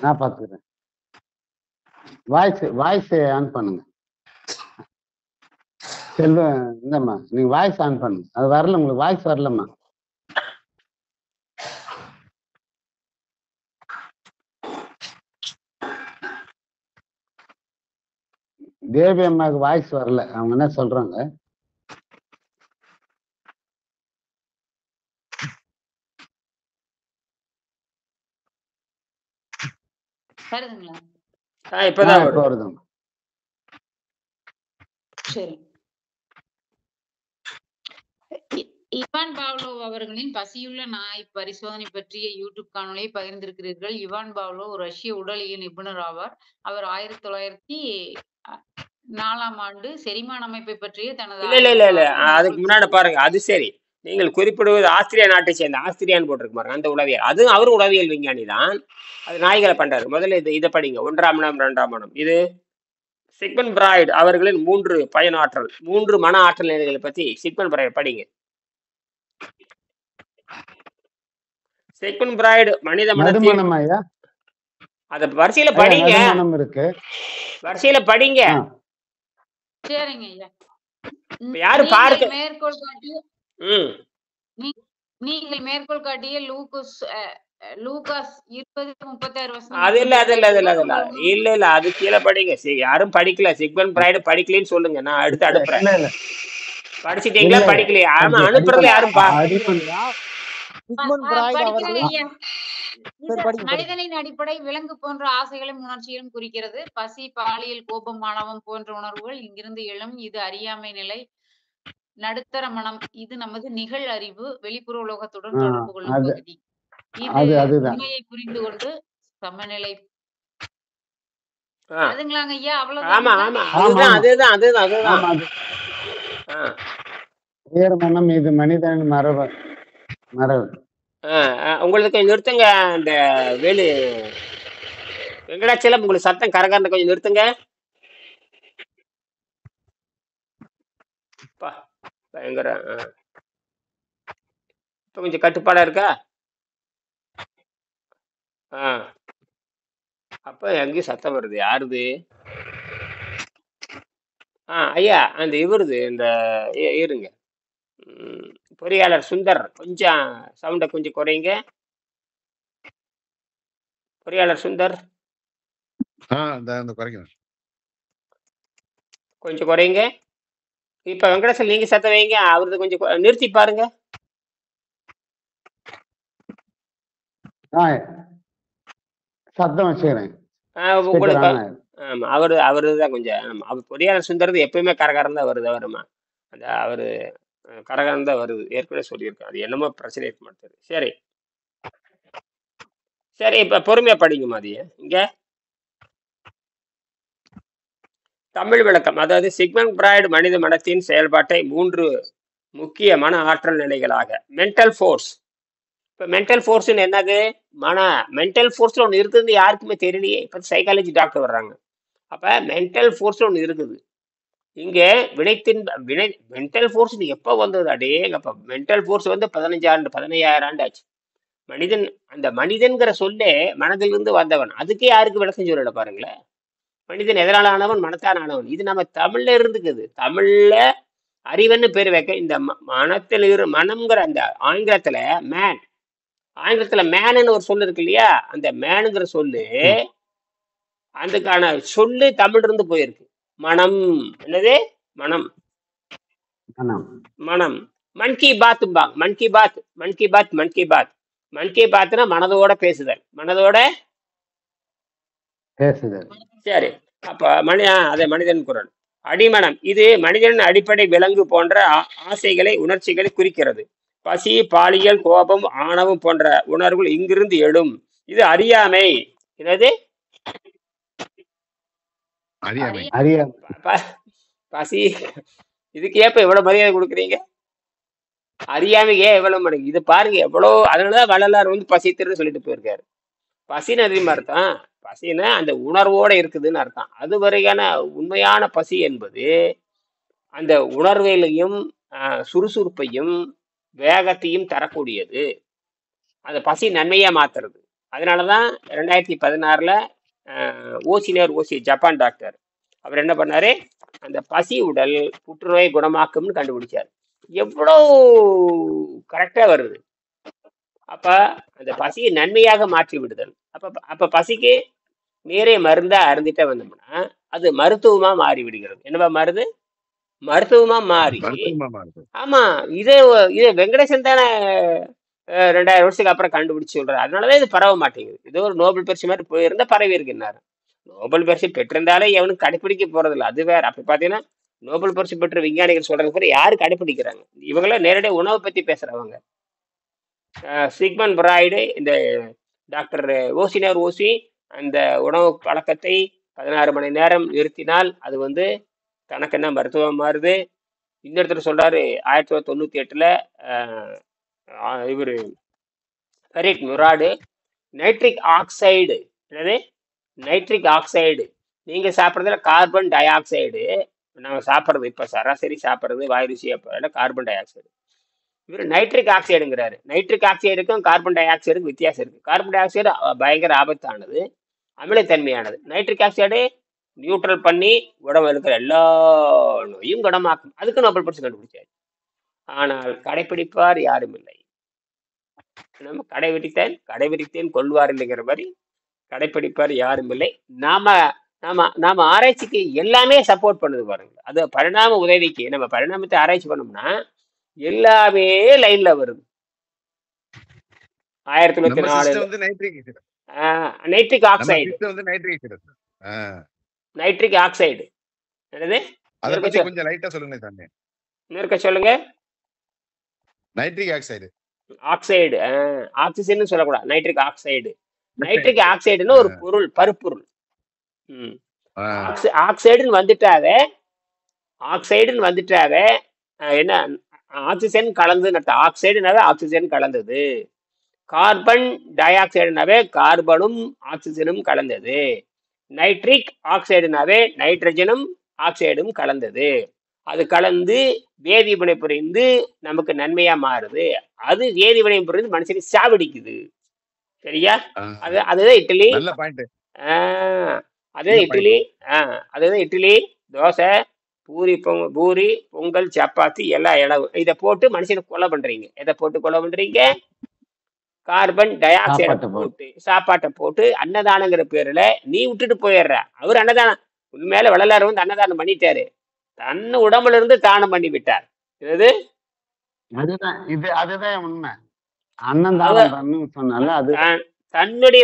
நான் பாத்துக்கிறேன். வாய்ஸ் ஆன் பண்ணுங்க. செல்வம் இந்தம்மா நீங்க வாய்ஸ் ஆன் பண்ணுங்க. அது வரல, உங்களுக்கு வாய்ஸ் வரலம்மா. தேவி அம்மாவுக்கு வாய்ஸ் வரல, அவங்க என்ன சொல்றாங்க? வருதுங்களா? இப்பதான் இப்போ வருது. வருதும்மா. சரி. இவான் பாவ்லோவ் அவர்களின் பசியுள்ள நாய் பரிசோதனை பற்றிய யூடியூப் காணொலியை பகிர்ந்திருக்கிறீர்கள். இவான் பாவ்லோவ் ஒரு ரஷ்ய உடலியல் நிபுணர் ஆவார். அவர் 1904 செரிமான அமைப்பை பற்றிய தனது இல்ல இல்ல இல்ல இல்ல ஆய்வுக்காக அதுக்கு நோபல் முன்னாடி பரிசு பாருங்க, அது சரி. நீங்கள் குறிப்பிடுவது ஆஸ்திரியா நாட்டை சேர்ந்த ஆஸ்திரியான்னு போட்டிருக்கு பாருங்க, அந்த உளவியல். அது அவரும் உளவியல் விஞ்ஞானி தான். அது நாய்களை பண்றாரு. முதல்ல இதை படிங்க. 1ஆம் மனம் 2ஆம் மனம். இது சிக்மண்ட் பிராய்டு அவர்களின் 3 பயனாற்றல் 3 மன ஆற்றல் நிலைகளை பத்தி சிக்மண்ட் பிராய்டு படிங்க. சிக்மண்ட் பிராய்டு மனித மனத்தின் நறுமணம் ஐயா, அத வரிசையில ஐயா படிங்க, நறுமணம் இருக்கு. வரிசையில படிங்க. ஆ, சரிங்க ஐயா. இப்ப யாரு நீங்கள் பார்க்க மேற்கோள் காட்டிய ம் நீ- நீங்கள் மேற்கோள் காட்டிய லூகாஸ் 20:36 வசனம் அது இல்ல அது இல்ல அது இல்ல உடல் அது இல்ல உங்கள் உணவு இல்ல இல்ல அது கீழே படிங்க. யாரும் படிக்கல. சிக்மண்ட் பிராய்டு படிக்கலன்னு சொல்லுங்க, நான் அடுத்து அனுப்புறேன். இல்ல இல்ல படிச்சிட்டீங்களா? இல்ல படிக்கலையா? ஆமா, படிக்கல அனுப்புறதுல ஐயா யாரும் அடிமன் சிக்மண்ட் பிராய்டு படிக்கிறேன் அவர்களின் ஐயா. சரி, இது படிங்க படிங்க. மனிதனின் அடிப்படை விலங்கு போன்ற ஆசைகளும் உணர்ச்சிகளும் குறிக்கிறது. பசி, பாலியல், கோபம், ஆணவம் போன்ற உணர்வுகள் இங்கிருந்து எழும். இது அறியாமை நிலை. நடுத்தர மனம் இது நமது நிகழ் அறிவு, வெளிப்புற உலகத்துடன் தொடர்பு கொள்ளும் அது பகுதி. இது அதுதான். உண்மையை புரிந்து கொண்டு சமநிலை. ஆ, அதுங்களாங்க ஐயா, ஆமா அவ்வளவுதானுங்களா? ஆமா ஆமா அதுதான் ஆமா அதுதான் அதுதான் அதுதான். ஆமா, அது ஆ, உயர் மனம், இது மனிதன் மரபு. உங்களுக்கு கொஞ்சம் நிறுத்துங்க. அந்த வேலு வெங்கடாச்சலம், உங்களுக்கு சத்தம் கரகரன்னு கொஞ்சம் நிறுத்துங்க. பா, பயங்கர. இப்ப கொஞ்சம் கட்டுப்பாடா இருக்கா? ஆ, அப்ப எங்கேயும் சத்தம் வருது. யாருது? ஐயா, அந்த இவருது இந்த இருங்க. பொறியாளர் சுந்தர், கொஞ்சம் சவுண்டை கொஞ்சம் குறைங்க. பொறியாளர் சுந்தர் இந்த குறைக்கிறேன். கொஞ்சம் குறைங்க. இப்ப வெங்கடேசன் நீங்க சத்தம் வைங்க, அவரது கொஞ்சம் நிறுத்தி பாருங்க. சத்தம் வச்சுக்கிறேன். உங்களுக்கு ஆமா, அவருதான் கொஞ்சம். ஆமா, அவர் பொறியாளர் சுந்தரது எப்பயுமே கரகரம் தான் வருது. வருமா அந்த அவரு கரகரம் தான் வருது. ஏற்கனவே சொல்லியிருக்கேன். அது என்னமோ பிரச்சனை இருக்க மாட்டேது. சரி சரி, இப்ப பொறுமையா படிங்க மாதிரியே. இங்க தமிழ் விளக்கம். அதாவது சிக்மண்ட் பிராய்டு மனித மனத்தின் செயல்பாட்டை 3 முக்கிய மன ஆற்றல் நிலைகளாக, மென்டல் ஃபோர்ஸ். இப்ப மென்டல் ஃபோர்ஸ்ன்னு என்னது? மென்டல் ஃபோர்ஸ்ல ஒன்று இருக்குதுன்னு யாருக்குமே தெரியலையே. இப்ப சைக்காலஜி டாக்டர் வர்றாங்க. அப்ப மென்டல் ஃபோர்ஸ்ல ஒன்று இருக்குது. இங்க மென்டல் ஃபோர்ஸ் எப்ப வந்தது? அடேங்கப்பா, மென்டல் ஃபோர்ஸ் வந்து 15,000 ஆண்டு ஆச்சு. மனிதன், அந்த மனிதன்கிற சொல்லே மனதிலிருந்து வந்தவன். அதுக்கே யாருக்கு விளக்கம் சொல்லல பாருங்களேன். மனிதன் எதனால ஆனவன்? மனத்தால் ஆனவன். இது நம்ம தமிழ்ல இருந்துக்குது. தமிழ்ல அறிவன்னு பேர் வைக்க இந்த மனத்தில் மனம்ங்கிற அந்த ஆங்கிலத்துல மேனுன்னு ஒரு சொல்லு இருக்கு இல்லையா? அந்த மேனுங்கிற சொல்லு, அதுக்கான சொல்லு தமிழ் இருந்து போயிருக்கு. மனம். என்னது? மனம். மனம். மன் கி பாத்பாங்க. மன் கி பாத்னா மனதோட பேசுதல். மனதோட பேசுதல். சரி, அப்ப அதே மனிதன் குரல். அடிமனம் இது மனிதனின் அடிப்படை விலங்கு போன்ற ஆசைகளை, உணர்ச்சிகளை குறிக்கிறது. பசி, பாலியல், கோபம், ஆணவம் போன்ற உணர்வுகள் இங்கிருந்து எழும். இது அறியாமை. என்னது? பசி. இதுக்கு ஏப்ப எவ்வளவு மரியாதை கொடுக்குறீங்க? அறியாமைக்கு ஏன் எவ்வளவு மடங்கு? இது பாருங்க எவ்வளவு. அதனாலதான் வள்ளலார் வந்து பசித்திருன்னு சொல்லிட்டு போயிருக்காரு. பசின்னு அதிகமா அர்த்தம். பசின்னா அந்த உணர்வோட இருக்குதுன்னு அர்த்தம். அது வரையான உண்மையான பசி என்பது அந்த உணர்வையிலையும் சுறுசுறுப்பையும் வேகத்தையும் தரக்கூடியது. அந்த பசி நன்மையா மாத்துறது. அதனாலதான் 2016 ஓசி ஜப்பான் டாக்டர் அவர் என்ன பண்ணாரு? அந்த பசி உடல் புற்றுநோயை குணமாக்கும்னு கண்டுபிடிச்சார். எவ்வளோ கரெக்டா வருது. அப்ப அந்த பசியை நன்மையாக மாற்றி விடுதல். அப்ப பசிக்கு நேரே மருந்தா அருந்திட்ட வந்தோம்னா அது மருத்துவமா மாறி விடுகிறது. என்னவா மாறுது? மருத்துவமா மாறி. மருத்துவமா இருக்கு. ஆமா, இதே இதே வெங்கடேசன் தானே 2000 வருஷத்துக்கு அப்புறம் கண்டுபிடிச்சு சொல்றாரு. அதனாலதான் இது பரவ மாட்டேங்குது. இது ஒரு நோபல் பரிசு மாதிரி போயிருந்தா பரவி இருக்குன்னாரு. நோபல் பரிசு பெற்றிருந்தாலே எவனும் கடைப்பிடிக்க போறது இல்லை. அது வேற. அப்ப பாத்தீங்கன்னா நோபல் பரிசு பெற்ற விஞ்ஞானிகள் சொல்றது கூட யாரு கடைப்பிடிக்கிறாங்க? இவங்களாம் நேரடியாக உணவை பத்தி பேசுறவங்க. சிக்மன் பிராய்டு, இந்த டாக்டர் ஓசினார் ஓசி அந்த உணவு பழக்கத்தை 16 மணி நேரம் நிறுத்தினால் அது வந்து தனக்கு என்ன மருத்துவம் மாறுது. இன்னொருத்தர் சொல்றாரு 1998ல இவரு ஃபரீட் முராடு நைட்ரிக் ஆக்சைடு, என்னது நைட்ரிக் ஆக்சைடு, நீங்க சாப்பிட்றதுல கார்பன் டை ஆக்சைடு, நம்ம சாப்பிட்றது இப்ப சராசரி சாப்பிட்றது வாயு ருசி கார்பன் டை ஆக்சைடு. இவர் நைட்ரிக் ஆக்சைடுங்கிறாரு. நைட்ரிக் ஆக்சைடுக்கும் கார்பன் டை ஆக்சைடுக்கும் வித்தியாசம் இருக்கு. கார்பன் டை ஆக்சைடு பயங்கர ஆபத்தானது, அமிலத்தன்மையானது. நைட்ரிக் ஆக்சைடு நியூட்ரல் பண்ணி உடம்புல இருக்கிற எல்லா நோயும் குணமாக்கும். அதுக்கு நோபல் பரிசு கண்டுபிடிச்சாரு. ஆனால் கடைப்பிடிப்பார் யாரும் இல்லை. நம்ம கடைபிடித்தேன் கொள்வார் இல்லைங்கிற மாதிரி கடைப்பிடிப்பார் யாரும் இல்லை. நாம ஆராய்ச்சிக்கு எல்லாமே சப்போர்ட் பண்ணுது பாருங்க. அது பரிணாம உதவிக்கு நம்ம பரிணாமத்தை ஆராய்ச்சி பண்ணோம்னா எல்லாமே லைன்ல வருது. 1904 நைட்ரிக் ஆக்சைடு, நைட்ரிக் ஆக்சைடு என்னது? அத பத்தி கொஞ்சம் லைட்டா சொல்லுங்க சாமி. நேர்க்க சொல்லுங்க. நைட்ரிக் ஆக்சைடு, ஆக்சைடு ஆக்சிஜன் சொல்லக்கூடாது, நைட்ரிக் ஆக்சைடு. நைட்ரிக் ஆக்சைடுன்னு ஒரு பொருள், பருப்பொருள். ஆக்சைடுன்னு வந்துட்டாவே என்ன? ஆக்சிஜன் கலந்து. ஆக்சைடுனாவே ஆக்சிஜன் கலந்தது. கார்பன் டை ஆக்சைடுனாவே கார்பனும் ஆக்சிஜனும் கலந்தது. நைட்ரிக் ஆக்சைடுனாவே நைட்ரஜனும் ஆக்சைடும் கலந்தது. அது கலந்து வேதிவினை புரிந்து நமக்கு நன்மையா மாறுது. அது வேதிவினை புரிந்து மனுஷனை சாவடிக்குது. சரியா? அதுதான் இட்லி. அதுதான் இட்லி, தோசை, பூரி, பொங்கல், சப்பாத்தி எல்லாம் இடம். இதை போட்டு மனுஷனை கொலை பண்றீங்க. எதை போட்டு கொலை பண்றீங்க? கார்பன் டை ஆக்சைடை போட்டு, சாப்பாட்டை போட்டு அன்னதானங்கிற பேர்ல நீ விட்டுட்டு போயிடுற. அவர் அன்னதானம் உண்மையில வள்ளலார் வந்து அன்னதானம் பண்ணிட்டாரு. தன் உடம்புல இருந்து தானம் பண்ணி விட்டார். அதுதான் உண்மை. அன்னதானம் சொன்னால அது தன்னுடைய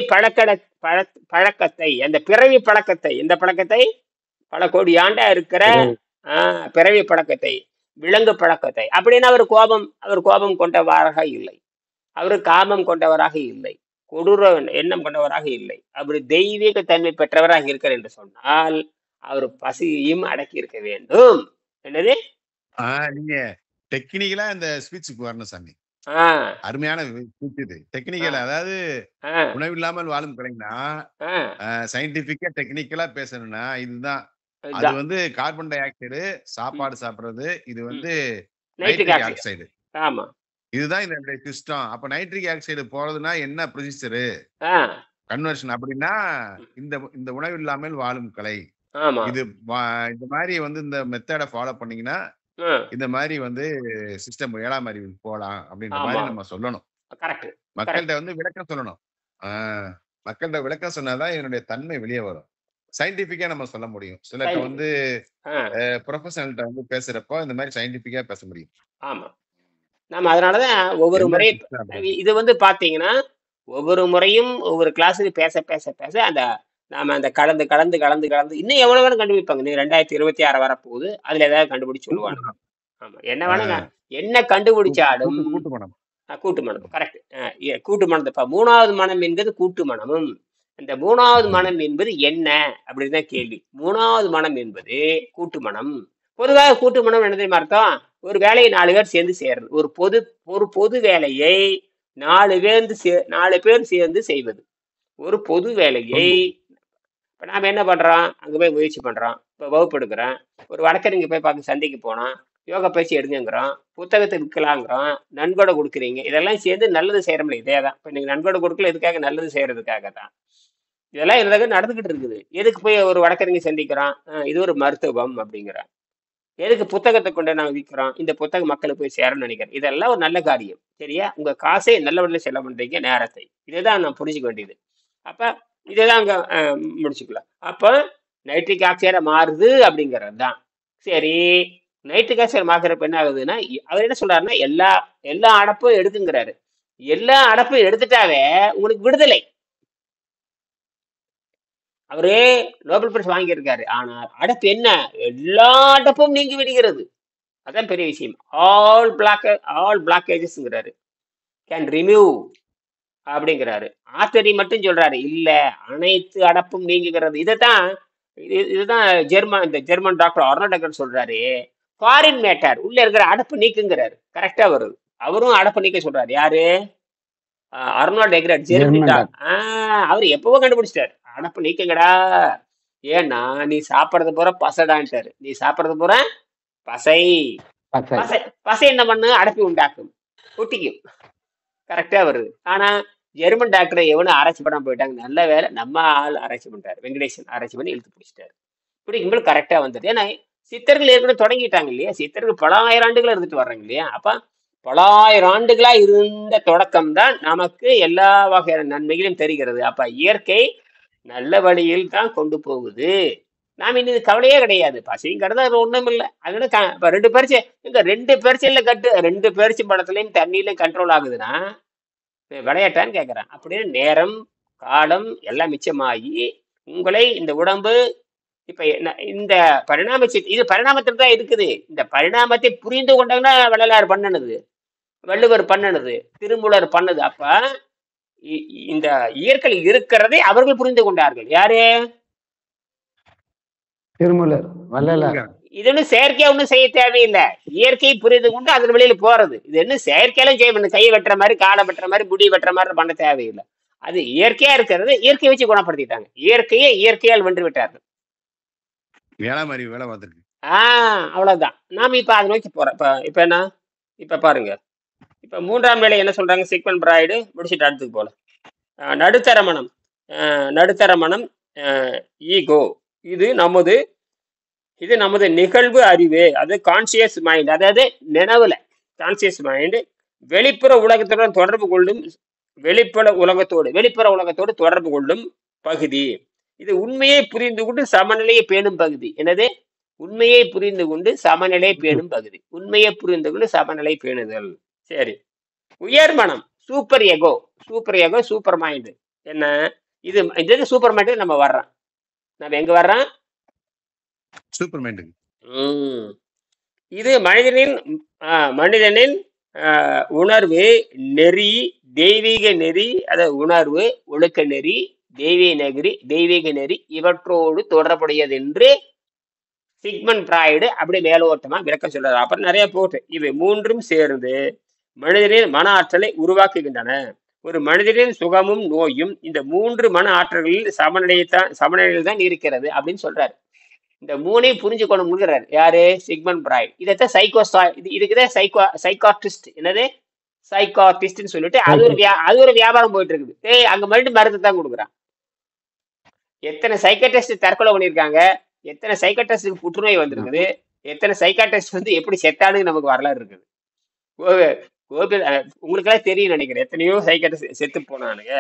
பழக்கத்தை, அந்த பிறவி பழக்கத்தை, இந்த பழக்கத்தை பல கோடி ஆண்டா இருக்கிற பிறவி பழக்கத்தை, விலங்கு பழக்கத்தை, அப்படின்னா அவர் கோபம் கொண்டவராக இல்லை, அவர் காமம் கொண்டவராக இல்லை, கொடூர எண்ணம் கொண்டவராக இல்லை. அவர் தெய்வீக தன்மை பெற்றவராக இருக்கிறார் என்று சொன்னால் அவர் பசியையும் அடக்கி இருக்க வேண்டும். என்னது? நீங்க டெக்னிக்கலா இந்த ஸ்பீச்சுக்கு வரணும் சாமி. அருமையான ஸ்பீச் இது. டெக்னிக்கலா, அதாவது உணவில்லாமல் வாழும் கலைஞனா சயின்டிபிக்கா டெக்னிக்கலா பேசணும்னா இதுதான். அது வந்து கார்பன் டை ஆக்சைடு சாப்பாடு சாப்பிடுறது, இது வந்து நைட்ரிக் ஆக்சைடு. ஆமா, இதுதான் இந்த சிஸ்டம். அப்ப நைட்ரிக் ஆக்சைடு போறதுன்னா என்ன ப்ரொசீஜரு கன்வர்ஷன் அப்படின்னா இந்த உணவு இல்லாமல் வாழும் கலை. இது இந்த மாதிரி வந்து இந்த மெத்தடை ஃபாலோ பண்ணீங்கன்னா இந்த மாதிரி வந்து சிஸ்டம் 7ஆம் அறிவு போலாம் அப்படின்ற மாதிரி நம்ம சொல்லணும். மக்கள்கிட்ட வந்து விளக்கம் சொல்லணும். மக்கள்கிட்ட விளக்கம் சொன்னாதான் இதனுடைய தன்மை வெளியே வரும். சயின்டிபிக்கா நம்ம சொல்ல முடியும். சிலர்கிட்ட வந்து ப்ரொஃபஷனல்கிட்ட வந்து பேசுறப்போ இந்த மாதிரி சயின்டிபிக்கா பேச முடியும். ஆமா, நம்ம அதனாலதான் ஒவ்வொரு முறையும் இது வந்து பாத்தீங்கன்னா ஒவ்வொரு முறையும் ஒவ்வொரு கிளாஸுக்கு பேச பேச பேச அந்த நாம அந்த கலந்து கலந்து கலந்து கலந்து இன்னும் எவ்வளவு வேணும் கண்டுபிடிப்பாங்க. நீ 2026 வரப்போகுது, அதுல ஏதாவது கண்டுபிடிச்சு சொல்லுவாங்க. ஆமா, என்ன வேணுங்க, என்ன கண்டுபிடிச்சாலும் கூட்டு மனம். கரெக்ட், கூட்டு மனத்தை. 3வது மனம் என்பது கூட்டு மனமும். இந்த 3வது மனம் என்பது என்ன அப்படின்தான் கேள்வி. 3வது மனம் என்பது கூட்டு மனம். பொதுவாக கூட்டு மனம் என்ன தெரியுமா அர்த்தம்? ஒரு வேலையை 4 பேர் சேர்ந்து செய்யறது. ஒரு பொது வேலையை 4 பேர் சேர்ந்து செய்வது. ஒரு பொது வேலையை இப்போ நாம் என்ன பண்ணுறோம்? அங்கே போய் முயற்சி பண்ணுறோம். இப்போ வகுப்பு எடுக்கிறோம். ஒரு வழக்கறிஞர் போய் பார்க்க சந்தைக்கு போனோம், யோகா பயிற்சி எடுங்கிறோம், புத்தகத்தை விற்கலாங்கிறோம், நன்கொடை கொடுக்குறீங்க. இதெல்லாம் சேர்ந்து நல்லது செய்கிறோம்ல. இதே தான். இப்போ நீங்கள் நன்கொடை கொடுக்கல எதுக்காக? நல்லது செய்கிறதுக்காக தான். இதெல்லாம் எனக்கு நடந்துகிட்டு இருக்குது. எதுக்கு போய் ஒரு வழக்கறிஞர் சந்திக்கிறோம்? இது ஒரு மருத்துவம் அப்படிங்கிறான். எதுக்கு புத்தகத்தை கொண்டு நாங்க விற்கிறோம்? இந்த புத்தகம் மக்களுக்கு போய் சேரணும்னு நினைக்கிறேன். இதெல்லாம் ஒரு நல்ல காரியம். சரியா? உங்க காசை நல்ல வழியில செலவு பண்றீங்க, நேரத்தை. இதுதான் நான் புரிஞ்சுக்க வேண்டியது. அப்ப இதைதான் அங்க முடிச்சுக்கலாம். அப்ப நைட்ரிக் ஆக்சைடா மாறுது அப்படிங்கிறது தான். சரி, நைட்ரிக் ஆக்சைடு மாறுறப்ப என்ன ஆகுதுன்னா, அவர் என்ன சொல்றாருன்னா, எல்லா அடப்பும் எடுக்குங்கிறாரு. எல்லா அடப்பும் எடுத்துட்டாவே உங்களுக்கு விடுதலை. அவரே நோபல் பரிசு வாங்கியிருக்காரு. ஆனால் அடப்பு என்ன? எல்லா அடப்பும் நீங்கி விடுகிறது. அதான் பெரிய விஷயம். ஆல் பிளாக்கேஜஸ்ங்கிறாரு. கேன் ரிமூவ் அப்படிங்கிறாரு. ஆத்தரி மட்டும் சொல்றாரு இல்ல, அனைத்து அடப்பும் நீங்குகிறது. இதுதான் இந்த ஜெர்மன் டாக்டர் அர்னால்ட் சொல்றாரு. ஃபாரின் மேட்டர் உள்ள இருக்கிற அடப்பு நீக்குங்கிறாரு. கரெக்டா வருது. அவரும் அடப்பு நீக்க சொல்றாரு. யாரு? Arnold Ehret, German doctor. அவர் எப்பவோ கண்டுபிடிச்சிட்டாரு. அடப்பு நீக்குங்கடா. ஏன்னா நீ சாப்பிடறது பூரா பசைடான்ட்டாரு. நீ சாப்பிடறது பூரா பசை. பசை என்ன பண்ணு? அடப்பி உண்டாக்கும், ஒட்டிக்கும். கரெக்டா வருது. ஆனா ஜெர்மன் டாக்டரை எவனும் ஆராய்ச்சி பண்ணாம போயிட்டாங்க. நல்ல வேலை நம்ம ஆள் ஆராய்ச்சி பண்றாரு. வெங்கடேசன் ஆராய்ச்சி பண்ணி இழுத்து பிடிச்சிட்டாரு. பிடிக்கும்போது கரெக்டா வந்துட்டு. ஏன்னா சித்தர்கள் ஏற்கனவே தொடங்கிட்டாங்க இல்லையா? சித்தர்கள் பல ஆயிரம் ஆண்டுகளா இருந்துட்டு வர்றாங்க இல்லையா? அப்ப பல ஆயிரம் ஆண்டுகளா இருந்த தொடக்கம் தான் நமக்கு எல்லா வகையான நன்மைகளையும் தெரிகிறது. அப்ப இயற்கை நல்ல வழியில் தான் கொண்டு போகுது. நாம் இன்னும் கவலையே கிடையாது. பசிங்கிறது அது ஒண்ணும் இல்லை. அதனால இப்ப 2 பரிசு இங்க 2 பரிசையில 2 பரிசு படத்துலயும் தண்ணியிலையும் கண்ட்ரோல் ஆகுதுன்னா விளையாட்டான்னு கேட்கிறேன். அப்படியே நேரம் காலம் எல்லாம் மிச்சமாகி உங்களை இந்த உடம்பு இப்ப இந்த இது பரிணாமத்தில் தான் இருக்குது. இந்த பரிணாமத்தை புரிந்து கொண்டாங்கன்னா வள்ளலார் பண்ணனது, வள்ளுவர் பண்ணனது, திருமூலர் பண்ணது. அப்ப இந்த இயற்கை இருக்கிறதை அவர்கள் புரிந்து கொண்டார்கள். யாரு? திருமூலர், வள்ளலார். இது ஒன்னும் செயற்கையா ஒன்னும் செய்ய தேவையில்லை. இயற்கையை புரிந்து கொண்டு அதன் வெளியில போறது. இது என்ன செயற்கையெல்லாம் செய்ய, கையை வெட்டுற மாதிரி, காலை வெட்டுற மாதிரி, முடி வெட்டுற மாதிரி பண்ண தேவையில்லை. அது இயற்கையா இருக்கிறது. இயற்கையை வச்சு குணப்படுத்திட்டாங்க. இயற்கையால் வென்று விட்டார்கள். வேலை பார்த்துருக்கு. அவ்வளவுதான். நாம இப்ப அதை நோக்கி போறோம். இப்ப என்ன? இப்ப பாருங்க. இப்ப 3ஆம் நிலை என்ன சொல்றாங்க? சிக்மண்ட் பிராய்டு முடிச்சுட்டு அடுத்துக்கு போல. நடுத்தர மனம் ஈகோ. இது நமது நிகழ்வு அறிவு. அது கான்சியஸ் மைண்ட். அதாவது நினைவுல கான்சியஸ் மைண்ட் வெளிப்புற உலகத்துடன் தொடர்பு கொள்ளும், வெளிப்புற உலகத்தோடு தொடர்பு கொள்ளும் பகுதி. இது உண்மையை புரிந்து கொண்டு சமநிலையை பேணும் பகுதி. என்னது? உண்மையை புரிந்து கொண்டு சமநிலை பேணும் பகுதி. உண்மையை புரிந்து கொண்டு சமநிலை பேணுதல். சரி. உயர் மனம் சூப்பர் எகோ, சூப்பர் மைண்ட். என்ன இது? சூப்பர் மைண்ட் நம்ம வர்றோம். நம்ம எங்க வர்றோம்? Super mind. இது மனிதனின் உணர்வு நெறி, தெய்வீக நெறி, அதாவது உணர்வு, ஒழுக்க நெறி, தெய்வீக நெறி இவற்றோடு தொடர்புடையது என்று சிக்மண்ட் பிராய்டு அப்படி மேலோட்டமா விளக்கம் சொல்றாரு. அப்புறம் நிறைய போட்டு இவை 3ம் சேர்ந்து மனிதனின் மன ஆற்றலை உருவாக்குகின்றன. ஒரு மனிதனின் சுகமும் நோயும் இந்த 3 மன ஆற்றல்களில் சமநிலையில் தான் இருக்கிறது அப்படின்னு சொல்றாரு. இந்த 3ஐயும் புரிஞ்சுக்கணும்ங்கிறார். யாரு? Sigmund Freud. இதைத்தான் இதுக்குதான் சைக்காட்ரிஸ்ட். என்னது? சைக்காட்ரிஸ்ட்னு சொல்லிட்டு அது ஒரு வியாபாரம் போயிட்டு இருக்குது. அங்க மறுபடியும் மருந்து தான் கொடுக்குறான். எத்தனை சைக்காட்ரிஸ்ட் தற்கொலை பண்ணியிருக்காங்க, எத்தனை சைக்காட்ரிஸ்டுக்கு புற்றுநோய் வந்திருக்குது, எத்தனை சைக்காட்ரிஸ்ட் வந்து எப்படி செத்தானு நமக்கு வரலாறு இருக்குது. உங்களுக்கு எல்லாம் தெரியும் நினைக்கிறேன். எத்தனையோ சைக்காட்ரிஸ்ட் செத்து போனானுங்க.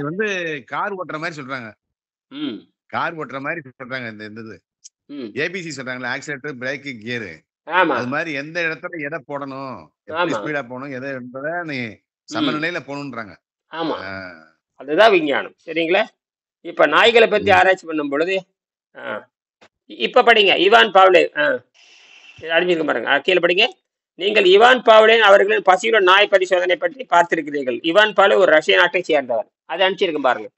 வந்து கார் ஓட்டுற மாதிரி சொல்றாங்க. இந்த இது ஏபிசி சொல்றாங்களா? Accelerator, brake, gear. அது மாதிரி எந்த இடத்துல எதை போடணும், எப்படி ஸ்பீடா போகணும், எதை என்பதை நீ சமநிலையில போகணும்ன்றாங்க. ஆமா, அதுதான் விஞ்ஞானம். சரிங்களா? இப்ப நாய்களை பத்தி ஆராய்ச்சி பண்ணும் பொழுது இப்ப படிங்க. இவான் பாவ்லே அடிஞ்சிருக்க பாருங்க, கீழே படிங்க. நீங்கள் இவான் பாவ்லேன் அவர்களின் பசியுடன் நாய் பரிசோதனை பற்றி பார்த்திருக்கிறீர்கள். இவான் பாவ்லே ஒரு ரஷ்ய நாட்டை சேர்ந்தவர். அதை அனுப்பிச்சிருக்கும் பாருங்க.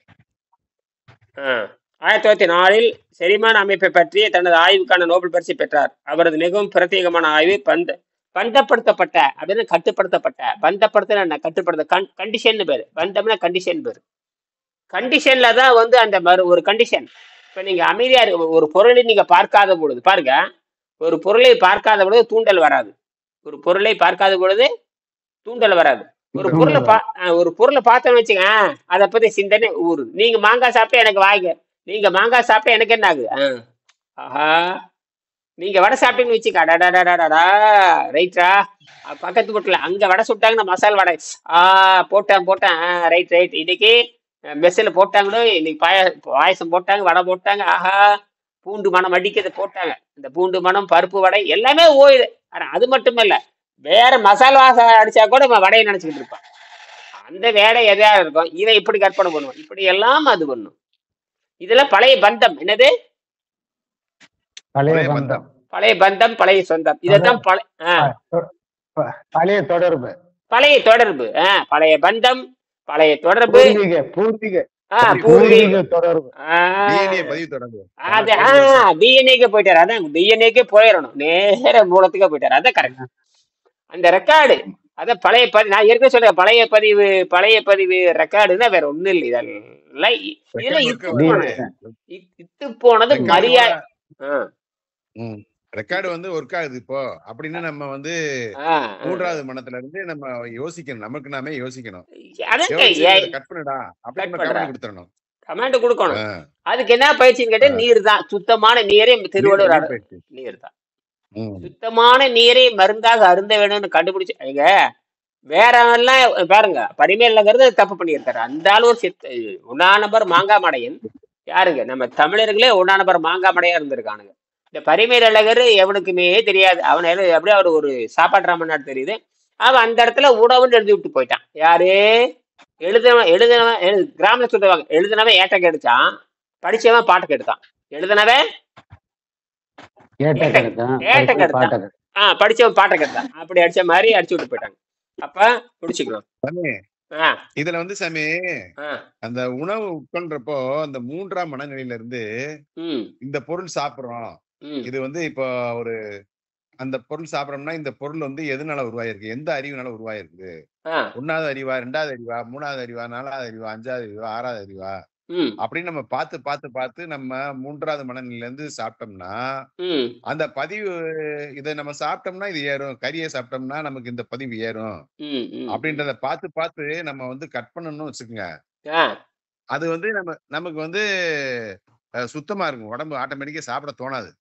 1904 செரிமான அமைப்பை பற்றி தனது ஆய்வுக்கான நோபல் பரிசு பெற்றார். அவரது மிகவும் பிரத்யேகமான ஆய்வு பந்தப்படுத்தப்பட்ட அப்படின்னு கட்டுப்படுத்தப்பட்ட, பந்தப்படுத்த கட்டுப்படுத்த கண்டிஷன் பேரு. பந்தம்னா கண்டிஷன் பேரு. கண்டிஷன்ல தான் வந்து அந்த ஒரு கண்டிஷன். இப்ப நீங்க அமைதியா ஒரு பொருளை நீங்க பார்க்காத பொழுது பாருங்க, ஒரு பொருளை பார்க்காத பொழுது தூண்டல் வராது. ஒரு பொருளை பார்க்காத பொழுது தூண்டல் வராது. ஒரு பொருளை பார்த்தோன்னு வச்சுங்க, அதை பத்தி சிந்தனை ஊரு. நீங்க மாங்காய் சாப்பிட்டா எனக்கு வாய்ங்க, நீங்க மாங்காய் சாப்பிட்டா எனக்கு என்ன ஆகுது? ஆஹா, நீங்க வடை சாப்பிட்டீங்கன்னு வச்சுக்க, அடடா ரைட்டா, பக்கத்து வீட்டுல அங்க வடை சுட்டாங்கன்னா மசால் வடை, போட்டேன் ரைட் இன்னைக்கு மெஸ்ஸில் போட்டாங்களோ, இன்னைக்கு பாயசம் போட்டாங்க, வடை போட்டாங்க, ஆஹா பூண்டு மனம் அடிக்கிறது போட்டாங்க. இந்த பூண்டு மனம், பருப்பு வடை எல்லாமே ஓயுது. ஆனா அது மட்டும் இல்ல, வேற மசாலா வாசம் அடிச்சா கூட வடையை நினைச்சுக்கிட்டு இருப்பான். அந்த வேலை எதையா இருக்கும், இதை இப்படி கற்பனை பண்ணுவோம், இப்படி எல்லாம் அது பண்ணும். இதுல பழைய பந்தம், என்னது பழைய பந்தம், பழைய பந்தம், பழைய சொந்தம், இதான் பழைய தொடர்பு, பழைய தொடர்பு, பழைய பந்தம், பழைய தொடர்பு, பூர்வீக தொடர்பு, டிஎன்ஏக்கு போயிட்டாரு. அதான் டிஎன்ஏக்கு போயிடணும், நேர மூலத்துக்கு போயிட்டாரு. அதான் கரெக்ட். அந்த ரெக்கார்டு, அதான் பழைய பதிவு. நான் ஏற்கனவே சொல்றேன், பழைய பதிவு ரெக்கார்டுன்னா வேற ஒண்ணும் இல்லை. இதெல்லாம் இத்து போனது மரியாதை. ரெக்கார்டு வந்து ஒர்க் ஆகுது இப்போ அப்படின்னு நம்ம வந்து மூன்றாவது மனத்துல இருந்து நம்ம யோசிக்கணும், நமக்கு நாமே யோசிக்கணும். கட் பண்ணுடா அப்படின்னு கமெண்ட் கொடுத்துடணும், கமெண்ட் கொடுக்கணும். அதுக்கு என்ன பயிற்சின்னு கேட்டா, நீர் தான், சுத்தமான நீரே, திருவள்ளுவர் நீர் தான், சுத்தமான நீரை மருந்தாக அருந்த வேணும்னு கண்டுபிடிச்சு. ஐங்க வேற எல்லாம் பாருங்க, பரிமையிலங்கிறது தப்பு பண்ணியிருக்காரு. அந்த ஆள் ஒரு உண்ணாநபர் மாங்காமடையன் யாருங்க, நம்ம தமிழர்களே உண்ணாநபர் மாங்காமடையா இருந்திருக்கானுங்க. இந்த பரிமையில் அழகர் எவனுக்குமே தெரியாது. அவன் அப்படியே அவர் ஒரு சாப்பாட்டு ராமநாடு தெரியுது. அவன் அந்த இடத்துல உணவுன்னு எழுதி விட்டு போயிட்டான். யாரு எழுதினவன் கிராமத்துல சொல்லுவாங்க, எழுதினவன் ஏட்ட கெடுத்தான், படிச்சவன் பாட்டு கெடுத்தான். எழுதினவன் ஏட்ட கெடுத்தான், படிச்சவன் பாட்டை கெடுத்தான். அப்படி அடிச்ச மாதிரி அடிச்சு விட்டு போயிட்டாங்க. அப்ப முடிச்சுக்கலாம். இதுல வந்து சாமி, அந்த உணவு உட்கொள்றப்போ அந்த மூன்றாம் மனநிலையில இருந்து இந்த பொருள் சாப்பிடுறோம், இது வந்து இப்போ ஒரு அந்த பொருள் சாப்பிடறோம்னா இந்த பொருள் வந்து எதுனால உருவாயிருக்கு, எந்த அறிவுனால உருவாயிருக்கு, 1வது அறிவா, 2வது அறிவா, 3வது அறிவா, 4வது அறிவா, 5வது அறிவா, 6வது அறிவா அப்படின்னு நம்ம பார்த்து நம்ம மூன்றாவது மனநிலையில இருந்து சாப்பிட்டோம்னா அந்த பதிவு, இதை நம்ம சாப்பிட்டோம்னா இது ஏறும், கறியை சாப்பிட்டோம்னா நமக்கு இந்த பதிவு ஏறும் அப்படின்றத பார்த்து நம்ம வந்து கட் பண்ணணும்னு வச்சுக்கோங்க. அது வந்து நமக்கு வந்து சுத்தமா இருக்கும், உடம்பு ஆட்டோமேட்டிக்கா சாப்பிட தோணாது.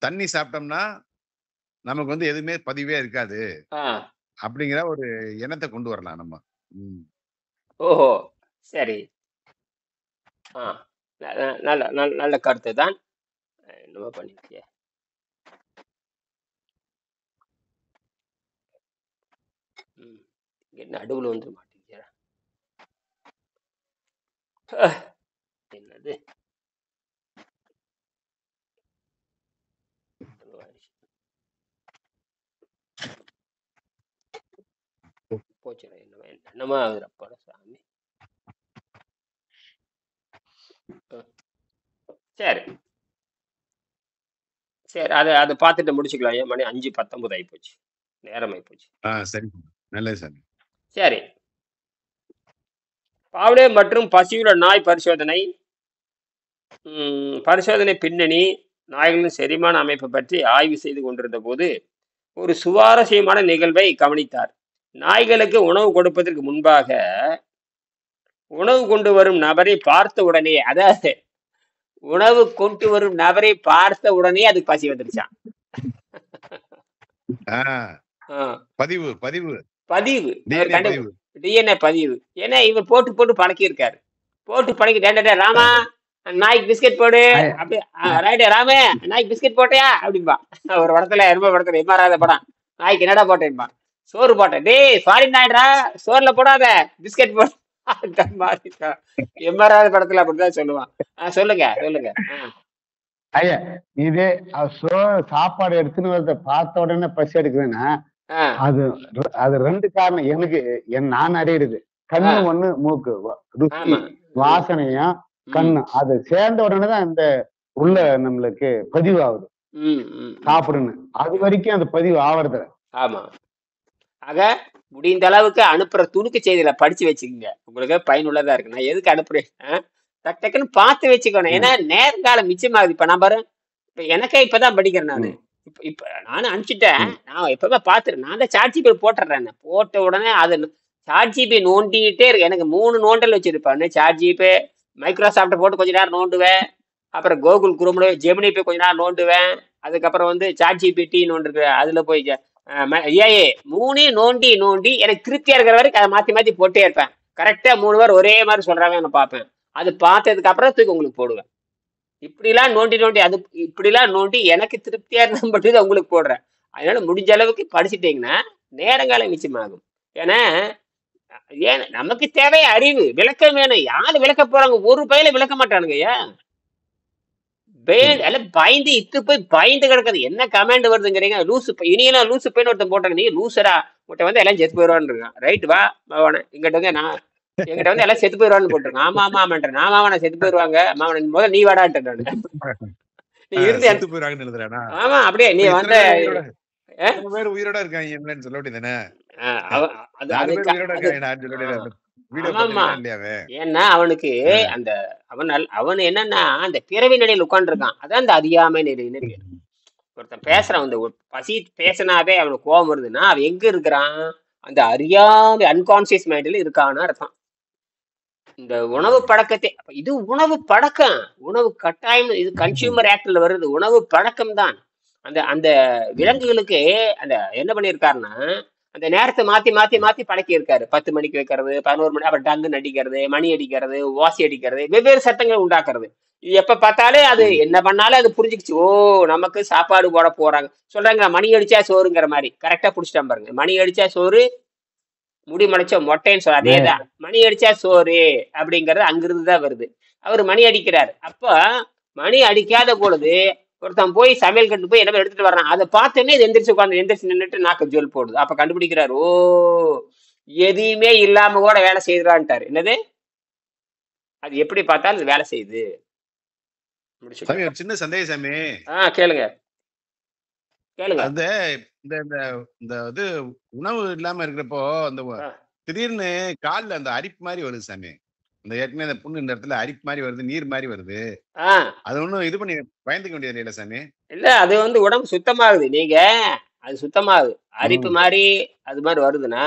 தண்ணி சாப்பிட்டோம்னா நமக்கு வந்து எதுவுமே பதிவே இருக்காது அப்படிங்கிற ஒரு எண்ணத்தை கொண்டு வரலாம் நம்ம. ஓஹோ, சரி. நல்ல நல்ல கருத்து தான். என்னமோ பண்ணிருக்கிய, நடுவுல வந்து மாட்டேங்கிற என்னது போச்சு. என்னமா ஆகுறப்பட சாமி. சரி சரி, அதை பார்த்துட்டு முடிச்சுக்கலாம். ஏன் மணி 5:19 ஆகி போச்சு, நேரம் ஆகி போச்சு. சரி, நல்லது சார். சரி, பாவலே மற்றும் பசியுள்ள நாய் பரிசோதனை பின்னணி, நாய்களின் செரிமான அமைப்பு பற்றி ஆய்வு செய்து கொண்டிருந்த போது ஒரு சுவாரஸ்யமான நிகழ்வை கவனித்தார். நாய்களுக்கு உணவு கொடுப்பதற்கு முன்பாக உணவு கொண்டு வரும் நபரை பார்த்த உடனே, அதாவது உணவு கொண்டு வரும் நபரை பார்த்த உடனே அதுக்கு பசி வந்துருச்சான். டிஎன்ஏ பதிவு. ஏன்னா இவர் போட்டு பழக்கி இருக்காரு, பழக்கி ராமா நாய்க்கு பிஸ்கெட் போடு, அப்படி ரைட் ராமே நாய்க்கு பிஸ்கெட் போட்டியா அப்படின்பா. ஒரு படத்துல எம்மாறாத படம், நாய்க்கு என்னடா போட்டேன்பா, சோறு போட்டேன், டேய் ஃபாரின் நாய்டா சோறுல போடாத பிஸ்கெட் போட. எம்மாறாத படத்துல அப்படிதான் சொல்லுவான். சொல்லுங்க. ஐயா, இதே சாப்பாடு எடுத்துன்னு வரத பார்த்த உடனே பசி எடுக்குதுன்னா அது 2 காரணம் எனக்கு நான் அறியுது. கண்ணு ஒண்ணு, மூக்கு ருசி வாசனையும் கண்ணு, அது சேர்ந்த உடனே தான் இந்த உள்ள நம்மளுக்கு பதிவு ஆகுது சாப்பிடுன்னு. அது வரைக்கும் அந்த பதிவு ஆவறது. ஆமா, ஆக முடிந்த அளவுக்கு அனுப்புற துணுக்கு செய்தியில படிச்சு வச்சுக்கோங்க, உங்களுக்கு பயனுள்ளதா இருக்கு. நான் எதுக்கு அனுப்புறேன், டக்குன்னு பார்த்து வச்சுக்கணும். ஏன்னா நேர்காலம் மிச்சமாகுது. இப்ப நான் பாரு, இப்ப எனக்கே இப்பதான் படிக்கிறேன் நானு. இப்ப நானும் அனுப்பிச்சிட்டேன். நான் எப்பவுமே பாத்துறேன். நான் தான் சாட் ஜிபி போட்டுறேன். போட்ட உடனே அது சாட் ஜிபி நோண்டிட்டே இருக்கு. எனக்கு 3 நோண்டல் வச்சிருப்பேன். சாட் ஜிபி, மைக்ரோசாஃப்ட் போட்டு கொஞ்ச நேரம் நோண்டுவேன். அப்புறம் கூகுள் குரோம்ல ஜெமினி போய் கொஞ்ச நேரம் நோண்டுவேன். அதுக்கப்புறம் வந்து சாட் ஜிபிடின்னு ஒன்று இருக்கு, அதுல போய் ஏஏ 3 நோண்டி நோண்டி எனக்கு திருப்தியா இருக்கிற வரைக்கும் அதை மாத்தி மாத்தி போட்டே இருப்பேன். கரெக்டா 3 பேர் ஒரே மாதிரி சொல்றாங்க நான் பார்ப்பேன். அது பார்த்ததுக்கு அப்புறம் தூக்கி உங்களுக்கு போடுவேன். இப்படிலாம் நோண்டி நோண்டி அது இப்படிலாம் நோண்டி எனக்கு திருப்தியா இருந்தா மட்டும் உங்களுக்கு போடுறேன். அதனால முடிஞ்ச அளவுக்கு படிச்சுட்டீங்கன்னா நேரங்காலம் மிச்சமாகும். ஏன்னா ஏன் நமக்கு தேவை அறிவு, விளக்கம் வேணும். யாரு விளக்க போறாங்க? ஒரு பயில விளக்க மாட்டானுங்க. ஏன் எல்லாம் பயந்து இத்து போய் பயந்து கிடக்குது. என்ன கமெண்ட் வருதுங்கிறீங்க? லூசு இனியெல்லாம் லூசு பையன் ஒருத்தன் போட்டாங்க. நீ லூசரா உங்கள்கிட்ட வந்து எல்லாம் செத்து போயிடுவான்னு இருக்கான். ரைட் வா மாவன இங்கிட்ட வந்து நான் எங்கிட்ட வந்து எல்லாம் செத்து போயிடுவான்னு போட்டிருக்கேன். ஆமா ஆமா ஆமான்றேன். நான் மாவன செத்து போயிடுவாங்க மாவன முதல்ல நீ வாடான்ட்டு நான். நீ இருந்து ஆமா அப்படியே நீ வந்த உயிரோட இருக்காங்க சொல்ல வேண்டியதானே. ஏன்னா அவனுக்கு அந்த அவன் என்னன்னா அந்த பிறவி நிலையில் உட்கார்ந்து இருக்கான். அதான் அந்த அறியாமை நிலைன்னு பேரு. ஒருத்தன் பேசுறான், அந்த பசி பேசினாவே அவனுக்கு கோபம் வருதுன்னா அவன் எங்க இருக்கிறான்? அந்த அறியாமை அன்கான்சியஸ் மைண்ட்ல இருக்கான்னு அர்த்தம். இந்த உணவு பழக்கத்தை, இது உணவு பழக்கம், உணவு கட்டாயம், இது கன்சியூமர் ஆக்ட்ல வருது. உணவு பழக்கம் தான். அந்த அந்த விலங்குகளுக்கு அந்த என்ன பண்ணியிருக்காருன்னா அந்த நேரத்தை மாத்தி மாத்தி மாத்தி பழக்கி இருக்காரு. 10 மணிக்கு வைக்கிறது, 11 மணி, அப்புறம் டங்குன்னு அடிக்கிறது, மணி அடிக்கிறது, ஓசி அடிக்கிறது, வெவ்வேறு சத்தங்கள் உண்டாக்குறது. இது எப்ப பார்த்தாலே அது என்ன பண்ணாலும் அது புரிஞ்சுக்கிச்சு. ஓ நமக்கு சாப்பாடு போட போறாங்க சொல்றாங்க. மணி அடிச்சா சோறுங்கிற மாதிரி கரெக்டா புடிச்சிட்டான் பாருங்க. மணி அடிச்சா சோறு, முடி மலைச்ச மொட்டைன்னு சொல்ற அதேதான். மணி அடிச்சா சோறு அப்படிங்கறது அங்கிருந்து தான் வருது. அவரு மணி அடிக்கிறாரு. அப்ப மணி அடிக்காத பொழுது ஒருத்தன் போய் சமையல் கட்டு போய் என்ன எடுத்துட்டு வர்றான். அதை பார்த்தோன்னே இது எந்திரிச்சு உட்காந்து எந்திரிச்சு நின்றுட்டு நாக்கு ஜோல் போடுது. அப்ப கண்டுபிடிக்கிறாரு, ஓ எதையுமே இல்லாம கூட வேலை செய்யறான்ட்டாரு. என்னது அது எப்படி பார்த்தாலும் அது வேலை செய்யுது. சின்ன சந்தேகம் சாமி. கேளுங்க கேளுங்க. அந்த இந்த இது உணவு இல்லாம இருக்கிறப்போ அந்த திடீர்னு கால்ல அந்த அரிப்பு மாதிரி வருது சாமி. இந்த ஏற்கனவே அந்த புண்ணு இந்த இடத்துல அரிப்பு மாதிரி வருது, நீர் மாதிரி வருது. அது ஒண்ணும் இது பண்ணி பயந்துக்க வேண்டியது இல்ல சாமி. இல்ல அது வந்து உடம்பு சுத்தமாகுது. நீங்க அது சுத்தமாகுது. அரிப்பு மாதிரி அது மாதிரி வருதுன்னா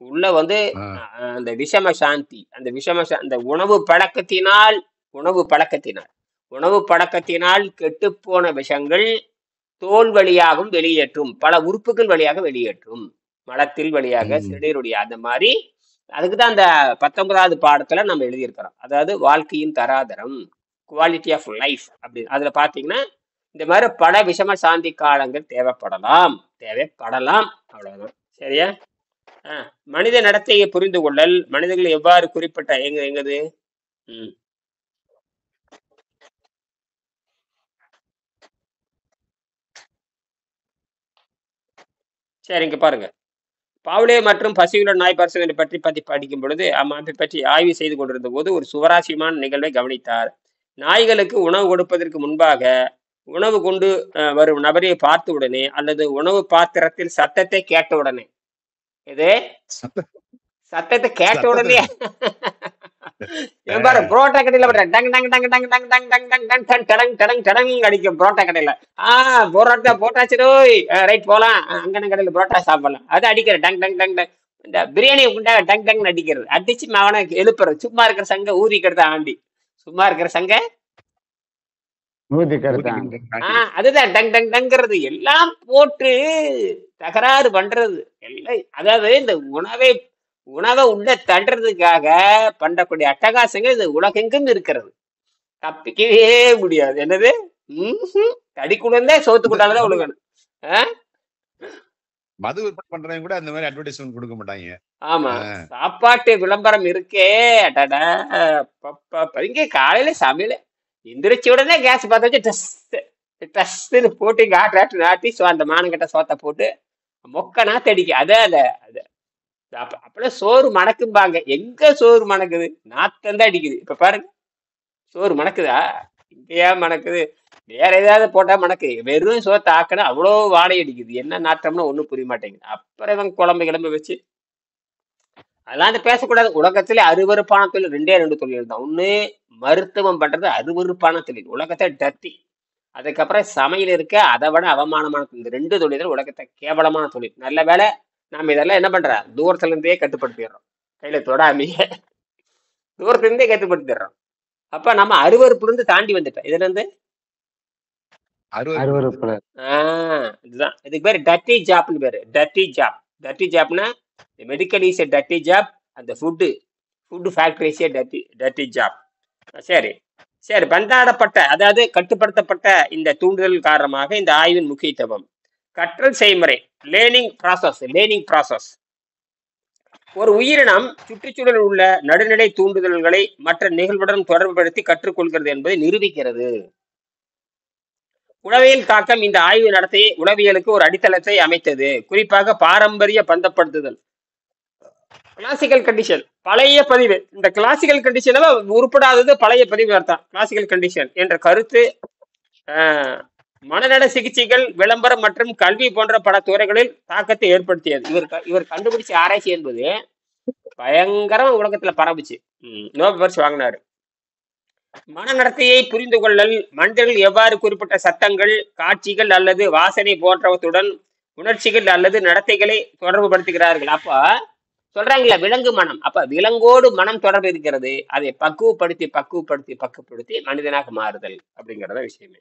உள்ள வந்து அந்த விஷம சாந்தி, அந்த அந்த உணவு பழக்கத்தினால் கெட்டுப்போன விஷங்கள் தோல் வழியாகவும் வெளியேற்றும், பல உறுப்புகள் வழியாக வெளியேற்றும், மலத்தில் வழியாக, சிறுநீருடைய, அந்த மாதிரி. அதுக்குதான் அந்த 19வது பாடத்துல நம்ம எழுதியிருக்கிறோம். அதாவது வாழ்க்கையின் தராதரம், குவாலிட்டி ஆஃப் லைஃப் அப்படி. அதுல பாத்தீங்கன்னா இந்த மாதிரி பல விஷம சாந்தி காலங்கள் தேவைப்படலாம். அவ்வளவுதான். சரியா? மனித நடத்தையை புரிந்து கொள்ளல், மனிதர்கள் எவ்வாறு குறிப்பிட்ட எங்கது சரி இங்க பாருங்க. பாவ்லே மற்றும் பசியுள்ள நாய் பரிசோதனை பற்றி படிக்கும் பொழுது அம்மாவை பற்றி ஆய்வு செய்து கொண்டிருந்த போது ஒரு சுவாரஸ்யமான நிகழ்வை கவனித்தார். நாய்களுக்கு உணவு கொடுப்பதற்கு முன்பாக உணவு கொண்டு வரும் நபரை பார்த்த உடனே அல்லது உணவு பாத்திரத்தில் சத்தத்தை கேட்ட உடனே, இது சத்தத்தை கேட்ட உடனே புரோட்டா கடையில அடிக்கும். புரோட்டா கடையில புரோட்டா போட்டாச்சிரோய் ரைட் போலாம், அங்கன கடையில புரோட்டா சாப்பிடலாம். அது அடிக்கிற டங் டங் டங் டங். இந்த பிரியாணி உண்டா டங் டங் அடிக்கிறது, அடிச்சு அவனை எழுப்புறது. சும்மா இருக்கிற சங்க ஊதிக்கிறது ஆண்டி, சும்மா இருக்கிற சங்க அதுதான் டங் டங் டங்கிறது. எல்லாம் போட்டு தகராறு பண்றது எல்லாம். அதாவது இந்த உணவை உள்ள தண்டுறதுக்காக பண்ணக்கூடிய அட்டகாசங்கள் இது உலகெங்கும் இருக்கிறது, தப்பிக்கவே முடியாது. என்னது தடிக்குள்ளே சோத்துக்குண்டாலதான் உழுகணும். மது விற்பனை பண்றவங்க கூட அந்த மாதிரி அட்வர்டைஸ்மென்ட் கொடுக்க மாட்டாங்க. ஆமா, சாப்பாட்டு விளம்பரம் இருக்கே. இங்க காலையில சமையல எந்திரிச்ச உடனே கேஸ் பார்த்து வச்சு டஸ்ன்னு போட்டு நாட்டி அந்த மானங்கிட்ட சோத்தை போட்டு மொக்க நாத்து அடிக்க. அப்பெல்லாம் சோறு மணக்கும்பாங்க. எங்க சோறு மணக்குது? நாத்தம் தான் அடிக்குது. இப்ப பாருங்க, சோறு மணக்குதா? இங்கேயா மணக்குது? வேற ஏதாவது போட்டா மணக்குது. வெறும் சோத்தை ஆக்கணும் அவ்வளோ வாடகை அடிக்குது. என்ன நாட்டம்னா ஒண்ணும் புரிய மாட்டேங்குது. அப்புறம் இவங்க குழம்பு வச்சு அதெல்லாம் பேசக்கூடாது. உலகத்துல அருவருப்பான தொழில் 2 தொழில் தான். ஒண்ணு மருத்துவம் பண்றது அருவருப்பான தொழில். உலகத்தை டர்த்தி அதுக்கப்புறம் சமையல் இருக்க அதை விட அவமானமான இந்த 2 தொழில்கள் உலகத்தை கேவலமான தொழில். நல்ல வேலை நம்ம இதெல்லாம் என்ன பண்றோம், தூரத்துல இருந்தே கட்டுப்படுத்திடுறோம், கையில தொடாமையே தூரத்துல இருந்தே கட்டுப்படுத்திடுறோம். அப்ப நம்ம அருவருப்புல தாண்டி வந்துட்டோம். இதுல இருந்து அருவருப்புல இதுதான் இதுக்கு பேரு டர்ட்டி ஜாப்னு பேரு. Dirty job. டர்ட்டி ஜாப்னா medical is a dirty job, அந்த food factory is a dirty job. சரி சரி. பந்தாடப்பட்ட அதாவது கட்டுப்படுத்தப்பட்ட இந்த தூண்டுதல் காரணமாக இந்த ஆய்வின் முக்கியத்துவம். கற்றல் செய்முறை, லேர்னிங் ப்ராசஸ். ஒரு உயிரினம் சுற்றுச்சூழலில் உள்ள நடுநிலை தூண்டுதல்களை மற்ற நிகழ்வுடன் தொடர்புபடுத்தி கற்றுக்கொள்கிறது என்பதை நிரூபிக்கிறது. உளவியல் தாக்கம். இந்த ஆய்வு நடத்தி உளவியலுக்கு ஒரு அடித்தளத்தை அமைத்தது. குறிப்பாக பாரம்பரிய பந்தப்படுத்துதல், கிளாசிக்கல் கண்டிஷன், பழைய பதிவு. இந்த கிளாசிக்கல் கண்டிஷன் உருப்படாதது பழைய பதிவு அர்த்தம். கிளாசிக்கல் கண்டிஷன் என்ற கருத்து மனநல சிகிச்சைகள், விளம்பரம் மற்றும் கல்வி போன்ற பல துறைகளில் தாக்கத்தை ஏற்படுத்தியது. இவர் கண்டுபிடிச்ச ஆராய்ச்சி என்பது பயங்கரமா உலகத்துல பரவுச்சு. நோபல் பரிசு வாங்கினாரு. மனநடத்தையை புரிந்து கொள்ளல். மனிதர்கள் எவ்வாறு குறிப்பிட்ட சத்தங்கள், காட்சிகள் அல்லது வாசனை போன்றவற்றுடன் உணர்ச்சிகள் அல்லது நடத்தைகளை தொடர்பு படுத்துகிறார்கள். அப்ப சொல்றாங்களா விலங்கு மனம். அப்ப விலங்கோடு மனம் தொடர்பு இருக்கிறது. அதை பக்குவப்படுத்தி மனிதனாக மாறுதல் அப்படிங்கிறத விஷயமே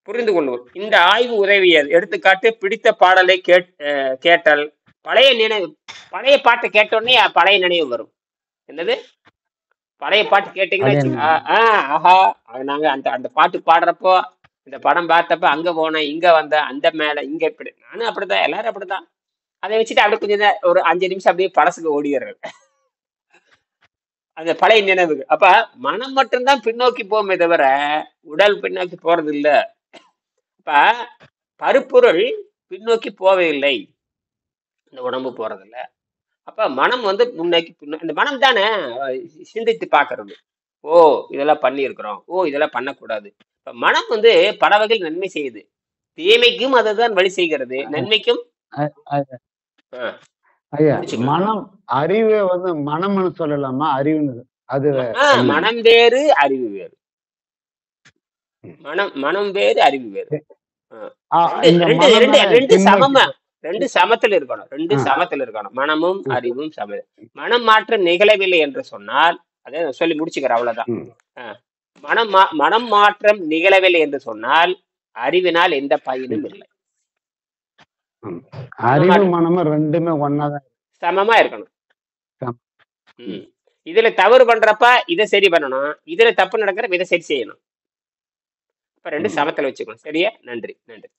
புரிந்து கொள்வோம். இந்த ஆய்வு உதவியது. எடுத்துக்காட்டு, பிடித்த பாடலை கேட்டல். பழைய பாட்டை கேட்டோடனே பழைய நினைவு வரும். என்னது, பழைய பாட்டு கேட்டீங்கன்னா ஆஹா நாங்க அந்த பாட்டு பாடுறப்போ, இந்த படம் பார்த்தப்ப அங்க போனேன், இங்க வந்தேன், அந்த மேல இங்க இப்படி. நானும் அப்படித்தான், எல்லாரும் அப்படித்தான். அதை வச்சுட்டு அப்படியே கொஞ்சம் ஒரு 5 நிமிஷம் அப்படியே பழசுக்கு ஓடிடுறது, அந்த பழைய நினைவுகள். அப்ப மனம் மட்டும்தான் பின்னோக்கி போமே தவிர உடல் பின்னோக்கி போறது இல்ல. அப்ப பருப்பொருள் பின்னோக்கி போவதில்லை, இந்த உடம்பு போறதில்ல. அப்ப மனம் முன்னோக்கி இந்த மனம் தானே சிந்தித்து பாக்குறது. ஓ இதெல்லாம் பண்ணி இருக்கிறோம், ஓ இதெல்லாம் பண்ணக்கூடாது. இப்ப மனம் பல வகையில் நன்மை செய்யுது. தீமைக்கும் அதுதான் வழி செய்கிறது, நன்மைக்கும். ஐயா, மனம் அறிவு மனம்னு சொல்லலாமா? அறிவுன்னு அது மனம் வேறு அறிவு வேறு. மனம் வேறு அறிவு வேறு. ரெண்டு சமத்துல இருக்கணும். மனமும் அறிவும் சம. மனம் மாற்றம் நிகழவில்லை என்று சொன்னால், அதை சொல்லி முடிச்சுக்கிறேன், அவ்வளவுதான். மனம் மாற்றம் நிகழவில்லை என்று சொன்னால் அறிவினால் எந்த பயனும் இல்லை. அறிவு மனமும் ரெண்டுமே ஒன்னாதான் சமமா இருக்கணும். இதுல தவறு பண்றப்ப இதை சரி பண்ணணும், இதுல தப்பு நடக்கிறப்ப இதை சரி செய்யணும். இப்ப 2 சமத்துல வச்சுக்கணும். சரியா? நன்றி. நன்றி.